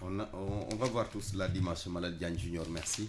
On va voir tout cela dimanche. Malal Diagne Junior, merci.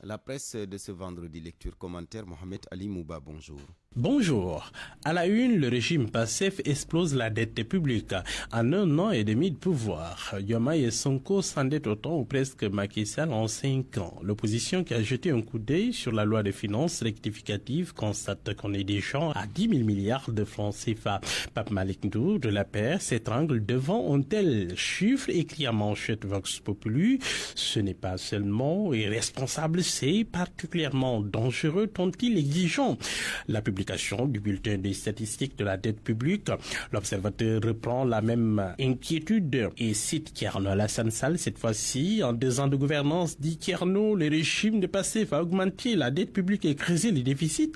La presse de ce vendredi, lecture, commentaire, Mohamed Ali Mouba, bonjour. Bonjour. À la une, le régime PASTEF explose la dette publique. En 1 an et demi de pouvoir, Diomaye et Sonko s'endettent autant ou presque Macky Sall en 5 ans. L'opposition qui a jeté un coup d'œil sur la loi de finances rectificative constate qu'on est déjà à 10 000 milliards de francs CFA. Pape Malick Ndour de l'APR s'étrangle devant un tel chiffre écrit à manchette Vox Populi. Ce n'est pas seulement irresponsable, c'est particulièrement dangereux, tant-il exigeant. La publication du bulletin des statistiques de la dette publique, l'observateur reprend la même inquiétude et cite Thierno Alassane Sall. Cette fois-ci, en 2 ans de gouvernance, dit Thierno, le régime de PASTEF a augmenté la dette publique et creusé les déficits.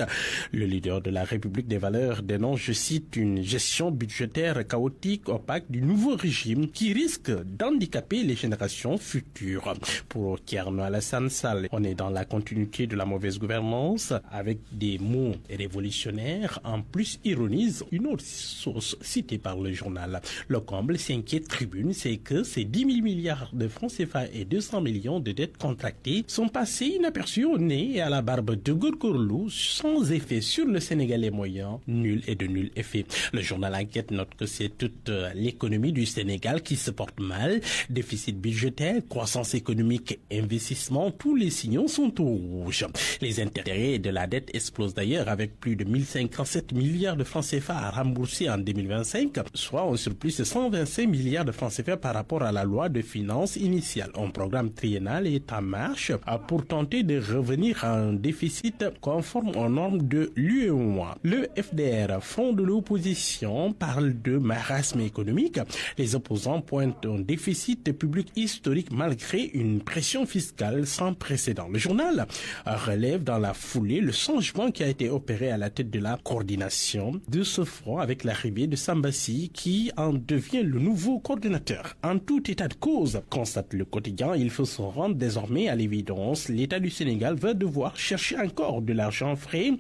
Le leader de la République des valeurs dénonce, je cite, une gestion budgétaire chaotique, opaque du nouveau régime qui risque d'handicaper les générations futures. Pour Thierno Alassane Sall, on est dans la continuité de la mauvaise gouvernance avec des mots révolutionnaires révolutionnaire. En plus, ironise une autre source citée par le journal. Le comble, s'inquiète Tribune, c'est que ces 10 000 milliards de francs CFA et 200 millions de dettes contractées sont passés inaperçus au nez et à la barbe de Gorgorlou, sans effet sur le Sénégalais moyen, nul et de nul effet. Le journal Enquête note que c'est toute l'économie du Sénégal qui se porte mal. Déficit budgétaire, croissance économique, investissement, tous les signaux sont au rouge. Les intérêts de la dette explosent d'ailleurs avec plus de 1057 milliards de francs CFA à rembourser en 2025, soit un surplus de 125 milliards de francs CFA par rapport à la loi de finances initiale. Un programme triennal est en marche pour tenter de revenir à un déficit conforme aux normes de l'UEMOA. Le FDR, Front de l'opposition, parle de marasme économique. Les opposants pointent un déficit public historique malgré une pression fiscale sans précédent. Le journal relève dans la foulée le changement qui a été opéré à la tête de la coordination de ce front avec l'arrivée de Sambassi qui en devient le nouveau coordinateur. En tout état de cause, constate le quotidien, il faut se rendre désormais à l'évidence. L'État du Sénégal va devoir chercher encore de l'argent frais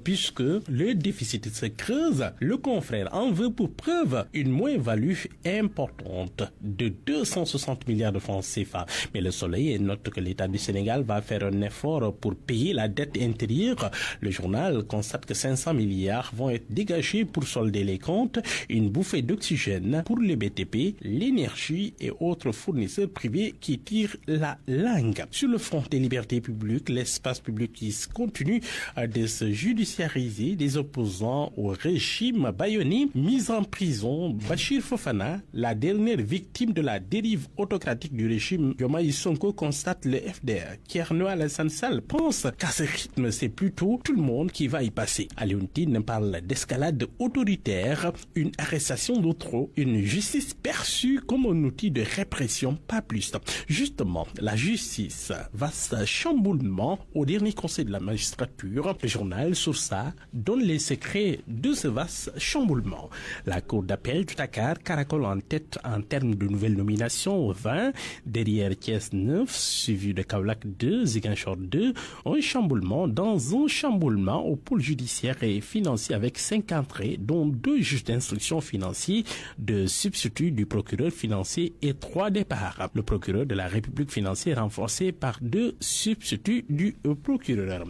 puisque le déficit se creuse. Le confrère en veut pour preuve une moins-value importante de 260 milliards de francs CFA. Mais le Soleil note que l'État du Sénégal va faire un effort pour payer la dette intérieure. Le journal constate que 500 milliards vont être dégagés pour solder les comptes, une bouffée d'oxygène pour les BTP, l'énergie et autres fournisseurs privés qui tirent la langue. Sur le front des libertés publiques, l'espace public qui continue de se judiciariser, des opposants au régime baïonné, mis en prison, Bachir Fofana, la dernière victime de la dérive autocratique du régime Diomaye Sonko, constate le FDR. Thierno Alassane Sall pense qu'à ce rythme, c'est plutôt tout le monde qui va y passer. Alioune parle d'escalade autoritaire, une arrestation de trop, une justice perçue comme un outil de répression, pas plus. Justement, la justice, vaste chamboulement au dernier conseil de la magistrature. Le journal Sourça donne les secrets de ce vaste chamboulement. La cour d'appel de Dakar caracole en tête en termes de nouvelles nominations 20, derrière Thiès 9, suivi de Kaolack 2, Ziguinchor 2, un chamboulement dans un chamboulement au pôle judiciaire et financier avec 5 entrées, dont 2 juges d'instruction financiers, 2 substituts du procureur financier et 3 départs. Le procureur de la République financière renforcé par 2 substituts du procureur.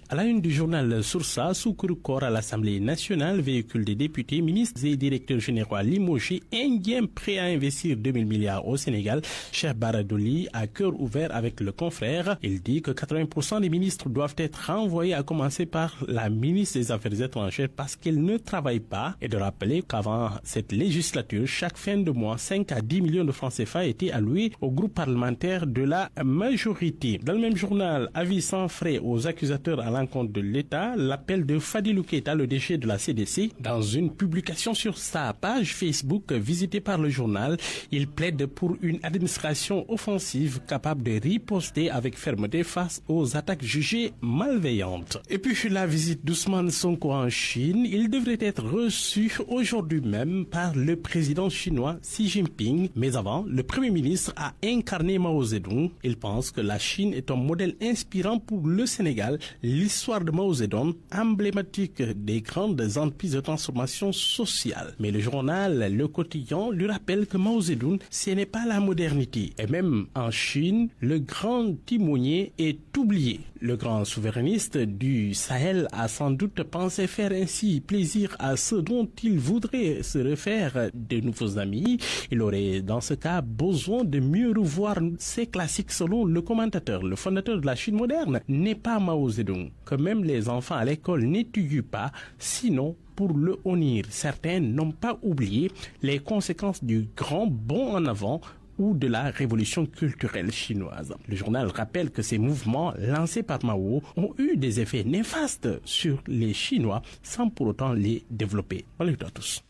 À la une du journal Sourça, Soukourou Kor à l'Assemblée nationale, véhicule des députés, ministres et directeurs généraux limogés, indien prêt à investir 2000 milliards au Sénégal. Cheikh Baradouli a cœur ouvert avec le confrère. Il dit que 80% des ministres doivent être renvoyés, à commencer par la ministre des Affaires étrangères parce qu'elle ne travaille pas, et de rappeler qu'avant cette législature, chaque fin de mois, 5 à 10 millions de francs CFA étaient alloués au groupe parlementaire de la majorité. Dans le même journal, avis sans frais aux accusateurs à l'encontre de l'État, l'appel de Fadilou Keita, le DG de la CDC, dans une publication sur sa page Facebook visitée par le journal, il plaide pour une administration offensive capable de riposter avec fermeté face aux attaques jugées malveillantes. Et puis la visite d'Ousmane Sonko en Chine, il devrait être reçu aujourd'hui même par le président chinois Xi Jinping. Mais avant, le Premier ministre a incarné Mao Zedong. Il pense que la Chine est un modèle inspirant pour le Sénégal. L'histoire de Mao Zedong, emblématique des grandes entreprises de transformation sociale. Mais le journal Le Quotidien lui rappelle que Mao Zedong, ce n'est pas la modernité. Et même en Chine, le grand timonier est oublié. Le grand souverainiste du Sahel a sans doute pensé faire ainsi plaisir à ceux dont il voudrait se refaire de nouveaux amis. Il aurait dans ce cas besoin de mieux revoir ses classiques selon le commentateur. Le fondateur de la Chine moderne n'est pas Mao Zedong, que même les enfants à l'école n'étudient pas, sinon pour le honnir. Certains n'ont pas oublié les conséquences du grand bond en avant ou de la révolution culturelle chinoise. Le journal rappelle que ces mouvements lancés par Mao ont eu des effets néfastes sur les Chinois sans pour autant les développer. Bonne nuit à tous.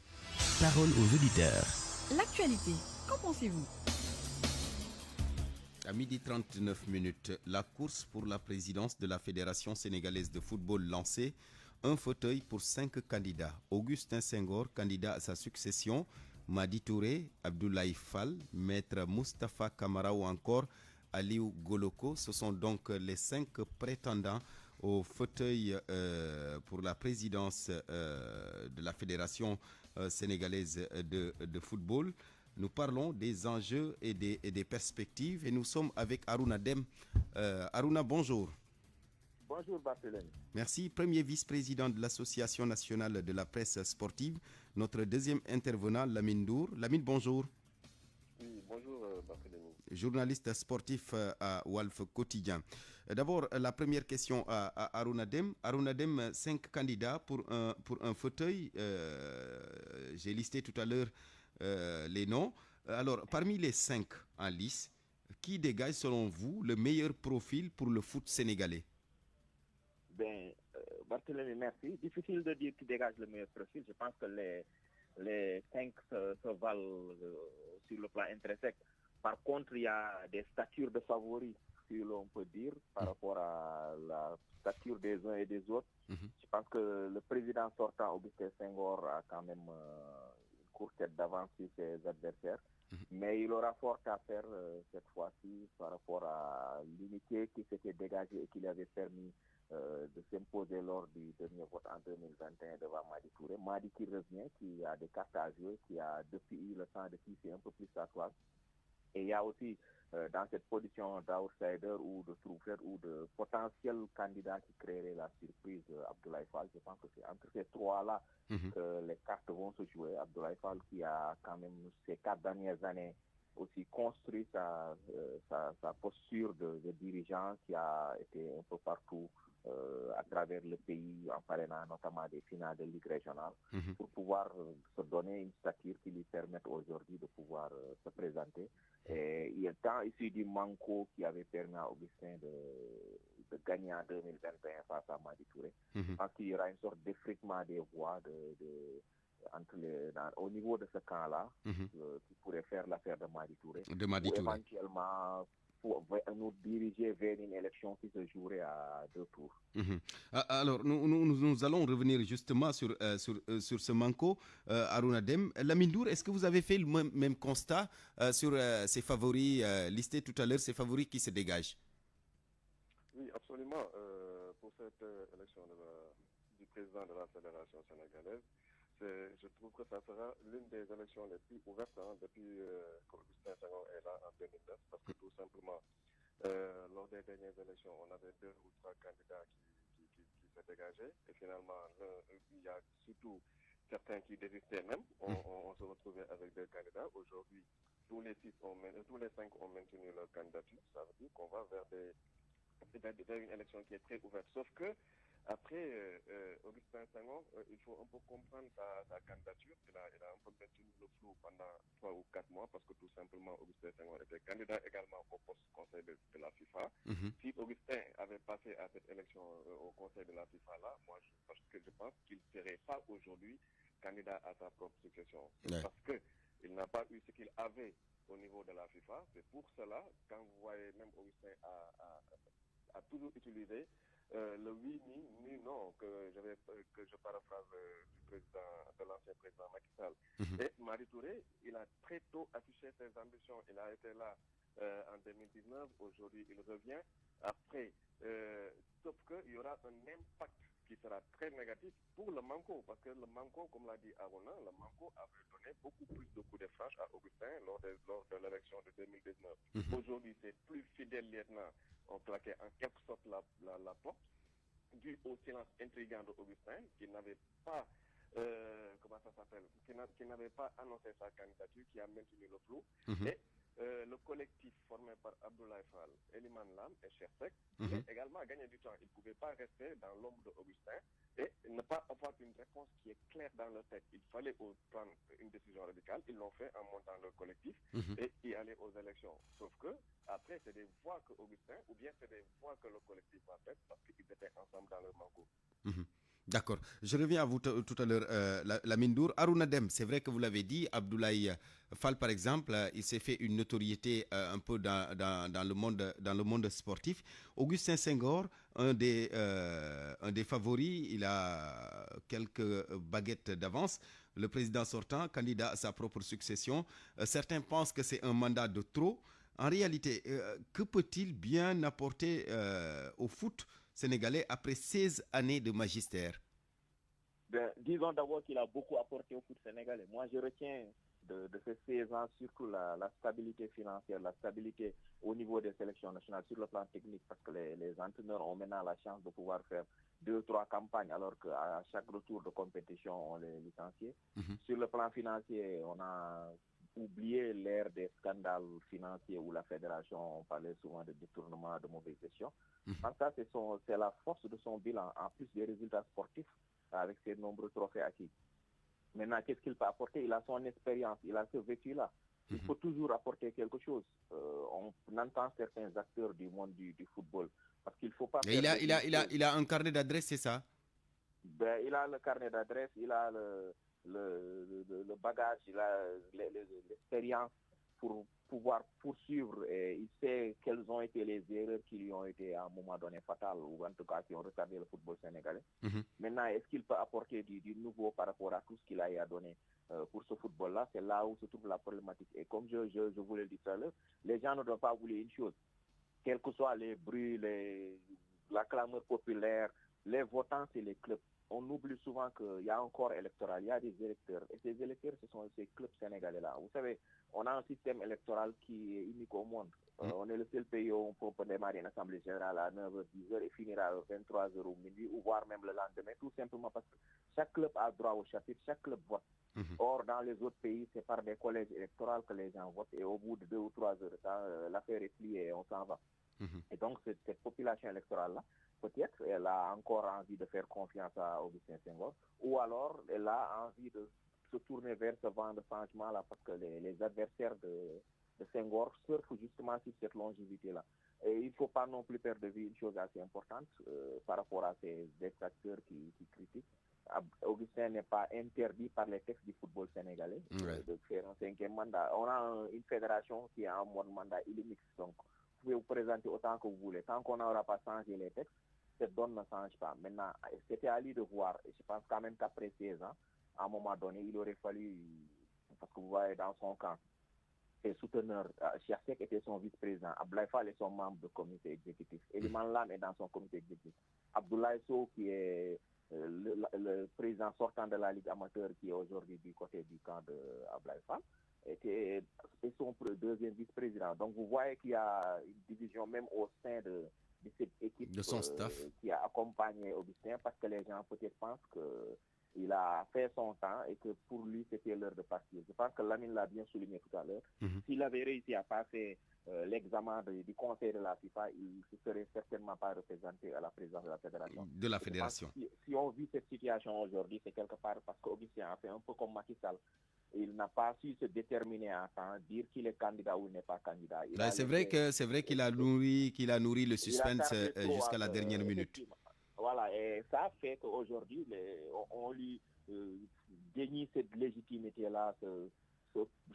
Parole aux auditeurs. L'actualité, qu'en pensez-vous? À 12h39, la course pour la présidence de la Fédération sénégalaise de football lancée. Un fauteuil pour 5 candidats. Augustin Senghor, candidat à sa succession. Madi Touré, Abdoulaye Fall, Maître Moustapha Kamara ou encore Aliou Goloko. Ce sont donc les 5 prétendants au fauteuil pour la présidence de la Fédération sénégalaise de football. Nous parlons des enjeux et des perspectives et nous sommes avec Aruna Dem. Aruna, bonjour. Bonjour Barthélémy. Merci, premier vice-président de l'Association nationale de la presse sportive. Notre deuxième intervenant, Lamine Ndour. Lamine, bonjour. Oui, bonjour Barthélémy. Journaliste sportif à Walf Quotidien. D'abord, la première question à Aruna Dem. Aruna Dem, 5 candidats pour un fauteuil. J'ai listé tout à l'heure les noms. Alors, parmi les 5 en lice, qui dégage selon vous le meilleur profil pour le foot sénégalais? Barthélémy, merci. Difficile de dire qui dégage le meilleur profil. Je pense que les 5 se valent sur le plan intrinsèque. Par contre, il y a des statures de favoris, si l'on peut dire, par rapport à la stature des uns et des autres. Je pense que le président sortant, Augustin Senghor, a quand même une courte tête d'avance sur ses adversaires. Mais il aura fort à faire cette fois-ci par rapport à l'unité qui s'était dégagée et qui lui avait permis de s'imposer lors du dernier vote en 2021 devant Madi Touré. Madi qui revient, qui a des cartes à jouer, qui a depuis eu le temps de tisser un peu plus sa toile. Et il y a aussi dans cette position d'outsider ou de trouver ou de potentiel candidat qui créerait la surprise Abdoulaye Fall. Je pense que c'est entre ces trois-là que les cartes vont se jouer. Abdoulaye Fall qui a quand même ces 4 dernières années aussi construit sa posture de dirigeant, qui a été un peu partout à travers le pays en parrainant notamment des finales de Ligue régionale pour pouvoir se donner une stature qui lui permette aujourd'hui de pouvoir se présenter. Et il est temps ici du manco qui avait permis à Augustin de gagner en 2021 face à Madi Touré. Je pense qu'il y aura une sorte d'effritement des voix au niveau de ce camp-là qui pourrait faire l'affaire de Madi Touré. Ou éventuellement pour nous diriger vers une élection qui se jouerait à 2 tours. Alors, nous allons revenir justement sur ce manco, Aruna Dem. Lamine Ndour, est-ce que vous avez fait le même constat sur ces favoris listés tout à l'heure, ces favoris qui se dégagent? Oui, absolument. Pour cette élection du président de la Fédération sénégalaise, je trouve que ça sera l'une des élections les plus ouvertes depuis qu'Augustin Senghor est là en 2009, parce que tout simplement, lors des dernières élections, on avait 2 ou 3 candidats qui se dégageaient, et finalement, il y a surtout certains qui désistaient même. On se retrouvait avec 2 candidats. Aujourd'hui, tous les 5 ont maintenu leur candidature. Ça veut dire qu'on va vers une élection qui est très ouverte. Sauf que après Augustin Senghor, il faut un peu comprendre sa candidature. Il a un peu maintenu le flou pendant 3 ou 4 mois parce que tout simplement Augustin Senghor était candidat également au poste conseil de la FIFA. Si Augustin avait passé à cette élection au conseil de la FIFA là, parce que je pense qu'il ne serait pas aujourd'hui candidat à sa propre succession. Parce qu'il n'a pas eu ce qu'il avait au niveau de la FIFA. C'est pour cela, quand vous voyez même Augustin a toujours utilisé le oui ni non que je paraphrase de l'ancien président Macky Sall. Et Madi Touré, il a très tôt affiché ses ambitions. Il a été là en 2019. Aujourd'hui, il revient. Après, sauf qu'il y aura un impact qui sera très négatif pour le manco, parce que le manco, comme l'a dit Aruna, le manco avait donné beaucoup plus de coups de franche à Augustin lors de l'élection de 2019. Aujourd'hui, ses plus fidèles lieutenants ont claqué en quelque sorte la porte, dû au silence intriguant d'Augustin, qui n'avait pas qui n'avait pas annoncé sa candidature, qui a maintenu le flou. Et le collectif formé par Abdoulaye Fall, Eliman Lam et Chersek voulait également gagner du temps. Ils ne pouvaient pas rester dans l'ombre d'Augustin et ne pas avoir une réponse qui est claire dans leur tête. Il fallait prendre une décision radicale. Ils l'ont fait en montant le collectif et y aller aux élections. Sauf que après, c'est des voix que Augustin, ou bien c'est des voix que le collectif va faire parce qu'ils étaient ensemble dans leur manco. D'accord. Je reviens à vous tout à l'heure, Lamine Ndour. Aruna Dem, c'est vrai que vous l'avez dit, Abdoulaye Fall, par exemple, il s'est fait une notoriété un peu dans le monde sportif. Augustin Senghor, un des favoris, il a quelques baguettes d'avance. Le président sortant, candidat à sa propre succession. Certains pensent que c'est un mandat de trop. En réalité, que peut-il bien apporter au foot sénégalais après 16 années de magistère? Disons d'abord qu'il a beaucoup apporté au foot sénégalais. Moi, je retiens de ces 16 ans surtout la stabilité financière, la stabilité au niveau des sélections nationales sur le plan technique, parce que les entraîneurs ont maintenant la chance de pouvoir faire 2 ou 3 campagnes, alors qu'à chaque retour de compétition, on les licencie. Sur le plan financier, on a oublié l'ère des scandales financiers où la fédération parlait souvent de détournement, de mauvaise gestion. En ça, c'est la force de son bilan, en plus des résultats sportifs, avec ses nombreux trophées acquis. Maintenant, qu'est-ce qu'il peut apporter? Il a son expérience, il a ce vécu-là. Il faut toujours apporter quelque chose. On entend certains acteurs du monde du football, parce qu'il faut pas... Et il a un carnet d'adresse, c'est ça? Il a le carnet d'adresse, il a le bagage, il a l'expérience pour pouvoir poursuivre, et il sait quelles ont été les erreurs qui lui ont été à un moment donné fatales, ou en tout cas qui ont retardé le football sénégalais. Maintenant, est-ce qu'il peut apporter du nouveau par rapport à tout ce qu'il a à donner pour ce football-là? C'est là où se trouve la problématique. Et comme je vous l'ai dit tout à l'heure, les gens ne doivent pas oublier une chose. Quels que soient les bruits, la clameur populaire, les votants, c'est les clubs. On oublie souvent qu'il y a un corps électoral, il y a des électeurs. Et ces électeurs, ce sont ces clubs sénégalais-là. Vous savez, on a un système électoral qui est unique au monde. On est le seul pays où on peut démarrer une assemblée générale à 9h, 10h et finir à 23h ou minuit, ou voire même le lendemain, tout simplement parce que chaque club a droit au chapitre, chaque club vote. Or, dans les autres pays, c'est par des collèges électoraux que les gens votent, et au bout de 2 ou 3 heures de temps, l'affaire est pliée et on s'en va. Et donc, cette population électorale-là, peut-être, elle a encore envie de faire confiance à Augustin Senghor, ou alors elle a envie de se tourner vers ce vent de changement-là, parce que les adversaires de Senghor surfent justement sur cette longévité-là. Et il ne faut pas non plus perdre de vue une chose assez importante par rapport à ces acteurs qui critiquent. Augustin n'est pas interdit par les textes du football sénégalais de faire un 5e mandat. On a une fédération qui a un mode mandat illimité, donc vous pouvez vous présenter autant que vous voulez. Tant qu'on n'aura pas changé les textes, cette donne ne change pas. Maintenant, c'était à lui de voir. Et je pense quand même qu'après 16 ans, à un moment donné, il aurait fallu, parce que vous voyez dans son camp, ses souteneurs, Chiasek était son vice-président, Abdoulaye Fall est son membre du comité exécutif, Eliman Lam est dans son comité exécutif, Abdoulaye Sow, qui est le président sortant de la Ligue amateur, qui est aujourd'hui du côté du camp de Abdoulaye Fall, était son deuxième vice-président. Donc vous voyez qu'il y a une division même au sein de cette équipe de son staff qui a accompagné Augustin, parce que les gens peut-être pensent qu'il a fait son temps et que pour lui c'était l'heure de partir. Je pense que Lamine l'a bien souligné tout à l'heure. S'il avait réussi à passer l'examen du conseil de la FIFA, il ne serait certainement pas représenté à la présidence de la fédération. Si on vit cette situation aujourd'hui, c'est quelque part parce qu'Augustin a fait un peu comme Macky Sall. Il n'a pas su se déterminer à temps, dire qu'il est candidat ou il n'est pas candidat. C'est vrai qu'il a nourri le suspense jusqu'à la dernière minute. Voilà, et ça fait qu'aujourd'hui, on lui dénie cette légitimité-là,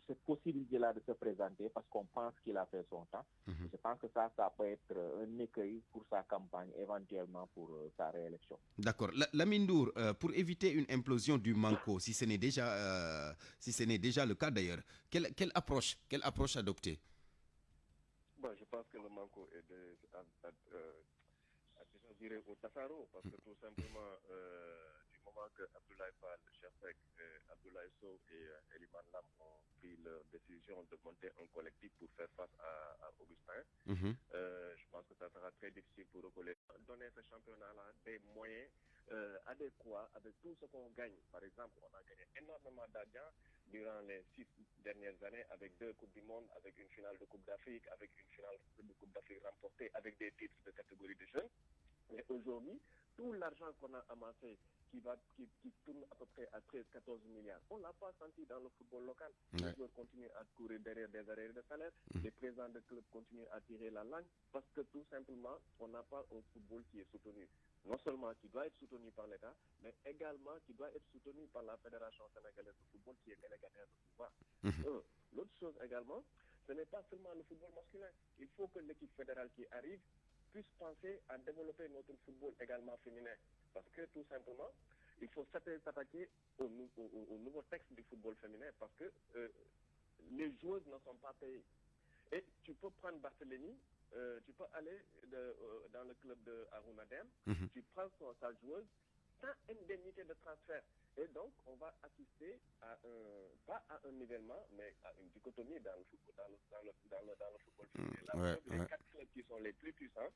cette possibilité-là de se présenter, parce qu'on pense qu'il a fait son temps. Je pense que ça peut être un écueil pour sa campagne, éventuellement pour sa réélection. D'accord. Lamine Ndour, pour éviter une implosion du Manko, si ce n'est déjà le cas d'ailleurs, quelle approche adopter? Je pense que le Manko est déjà viré au Tassaro, parce que tout simplement, du moment que Abdoulaye Fall, Chefek, Abdoulaye Sow et Eliman Lam ont pris leur décision de monter un collectif pour faire face à Augustin, je pense que ça sera très difficile pour recoller. Donner ce championnat-là des moyens adéquats avec tout ce qu'on gagne. Par exemple, on a gagné énormément d'argent durant les 6 dernières années, avec 2 Coupes du Monde, avec une finale de Coupe d'Afrique, avec une finale de Coupe d'Afrique remportée, avec des titres de catégorie de jeunes. Mais aujourd'hui, tout l'argent qu'on a amassé, qui tourne à peu près à 13-14 milliards, on ne l'a pas senti dans le football local. Les joueurs continuent à courir derrière des arrières de salaire, les présidents de clubs continuent à tirer la langue, parce que tout simplement, on n'a pas un football qui est soutenu. Non seulement qui doit être soutenu par l'État, mais également qui doit être soutenu par la Fédération sénégalaise de football, qui est délégataire de pouvoir. L'autre chose également, ce n'est pas seulement le football masculin. Il faut que l'équipe fédérale qui arrive puisse penser à développer notre football également féminin. Parce que tout simplement, il faut s'attaquer au nouveau texte du football féminin, parce que les joueuses ne sont pas payées. Et tu peux prendre Barthélémy, tu peux aller dans le club de Aruna Dem, tu prends sa joueuse sans indemnité de transfert. Et donc, on va assister à pas à un nivellement, mais à une dichotomie dans le football, dans le football féminin. Les 4 clubs qui sont les plus puissants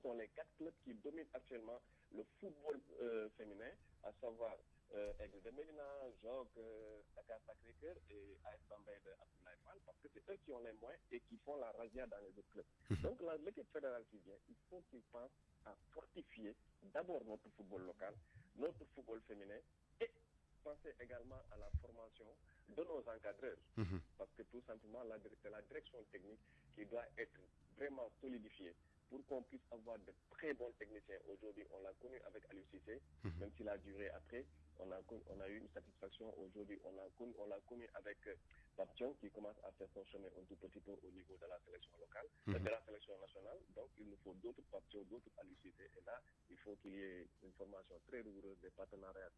sont les 4 clubs qui dominent actuellement le football féminin, à savoir Aigle de Médina, Jog, Dakar Sacré-Cœur et AS Bambey de Abdoulaye Fall, parce que c'est eux qui ont les moyens et qui font la razzia dans les autres clubs. Donc, l'équipe fédérale qui vient, il faut qu'ils pensent à fortifier d'abord notre football local, notre football féminin, et penser également à la formation de nos encadreurs. Parce que tout simplement, c'est la direction technique qui doit être vraiment solidifiée pour qu'on puisse avoir de très bons techniciens. Aujourd'hui, on l'a connu avec Aliou Cissé, même s'il a duré après. On a eu une satisfaction aujourd'hui. On l'a connu avec Paption qui commence à faire son chemin un tout petit peu au niveau de la sélection locale, de la sélection nationale. Donc, il nous faut d'autres Paption, d'autres Aliou Cissé. Et là, il faut qu'il y ait une formation très rigoureuse des partenariats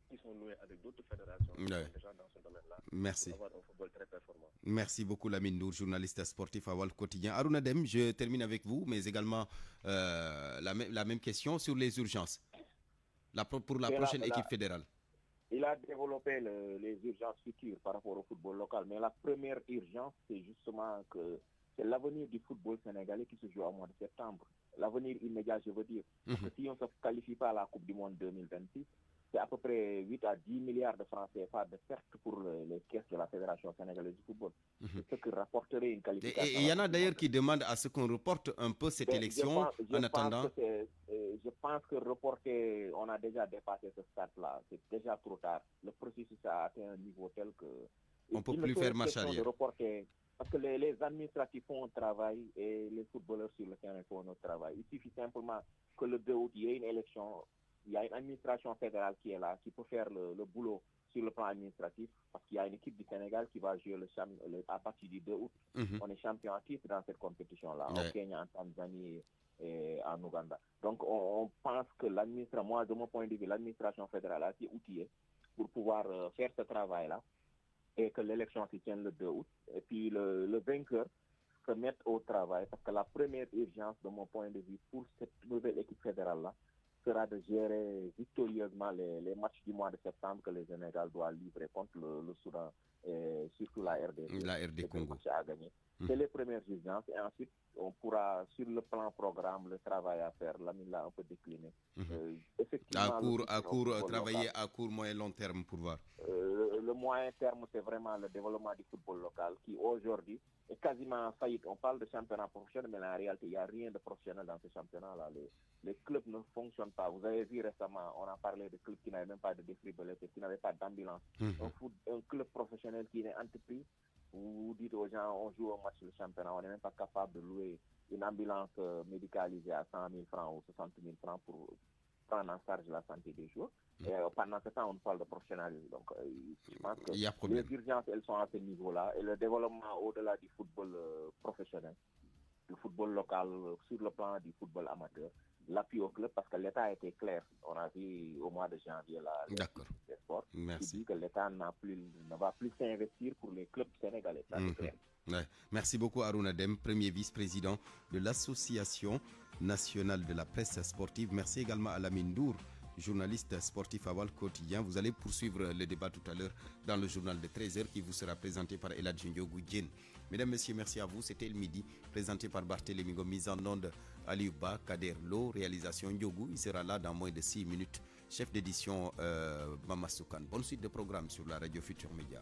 qui sont noués avec d'autres fédérations qui sont déjà dans ce domaine-là. Merci. Pour avoir un football très performant. Merci beaucoup Lamine Nour, journaliste sportif à Walf Quotidien. Aruna Dem, je termine avec vous, mais également la même question sur les urgences. Pour la prochaine équipe fédérale. Il a développé les urgences futures par rapport au football local, mais la première urgence, c'est justement que c'est l'avenir du football sénégalais qui se joue au mois de septembre. L'avenir immédiat, je veux dire. Parce que si on ne se qualifie pas à la Coupe du Monde 2026, c'est à peu près 8 à 10 milliards de francs CFA de pertes pour les caisses de la Fédération sénégalaise du football. C'est ce que rapporterait une qualification. Et il y en a d'ailleurs qui demandent à ce qu'on reporte un peu cette élection en attendant. Je pense que reporter, on a déjà dépassé ce stade-là. C'est déjà trop tard. Le processus a atteint un niveau tel que... On ne peut plus faire marche arrière. Parce que les administratifs font un travail et les footballeurs sur le terrain font un autre travail. Il suffit simplement que le 2 août, il y ait une élection. Il y a une administration fédérale qui est là, qui peut faire le boulot sur le plan administratif, parce qu'il y a une équipe du Sénégal qui va jouer à partir du 2 août. On est champion en titre dans cette compétition-là, en Kenya, en Tanzanie et en Ouganda. Donc on pense que moi, de mon point de vue, l'administration fédérale a été outillée pour pouvoir faire ce travail-là et que l'élection se tienne le 2 août. Et puis le vainqueur se mette au travail, parce que la première urgence, de mon point de vue, pour cette nouvelle équipe fédérale-là, sera de gérer victorieusement les matchs du mois de septembre que le Sénégal doit livrer contre le Soudan et surtout la RD. La RD Congo. À gagner. C'est les premières urgences, et ensuite on pourra, sur le plan programme, le travail à faire, Lamine l'a un peu décliné. Effectivement, travailler à court, moyen, long terme pour voir. Le moyen terme, c'est vraiment le développement du football local qui aujourd'hui est quasiment en faillite. On parle de championnat professionnel, mais en réalité, il n'y a rien de professionnel dans ce championnat-là. Les clubs ne fonctionnent pas. Vous avez vu récemment, on a parlé de clubs qui n'avaient même pas de défibrillateur, qui n'avaient pas d'ambulance. Un club professionnel qui est entrepris, vous dites aux gens, on joue au match du championnat, on n'est même pas capable de louer une ambulance médicalisée à 100 000 francs ou 60 000 francs pour prendre en charge la santé des joueurs. Et pendant ce temps, on parle de professionnalisme. Donc, je pense que les urgences, elles sont à ce niveau-là. Et le développement au-delà du football professionnel, du football local, sur le plan du football amateur, l'appui au club, parce que l'État a été clair. On a vu au mois de janvier des sports qui dit que l'État ne va plus s'investir pour les clubs sénégalais. Ça, c'est clair. Ouais. Merci beaucoup Aruna Dem, premier vice-président de l'Association nationale de la presse sportive. Merci également à Lamine Nour, journaliste sportif à Walf Quotidien. Vous allez poursuivre le débat tout à l'heure dans le journal de 13h qui vous sera présenté par Eladji Ndiogou Diène. Mesdames, Messieurs, merci à vous. C'était le midi, présenté par Barthélémy Ngom, mise en onde Aliouba, Kader Lo, réalisation Ndiogou. Il sera là dans moins de 6 minutes. Chef d'édition Mama Soukan. Bonne suite de programme sur la radio Futur Média.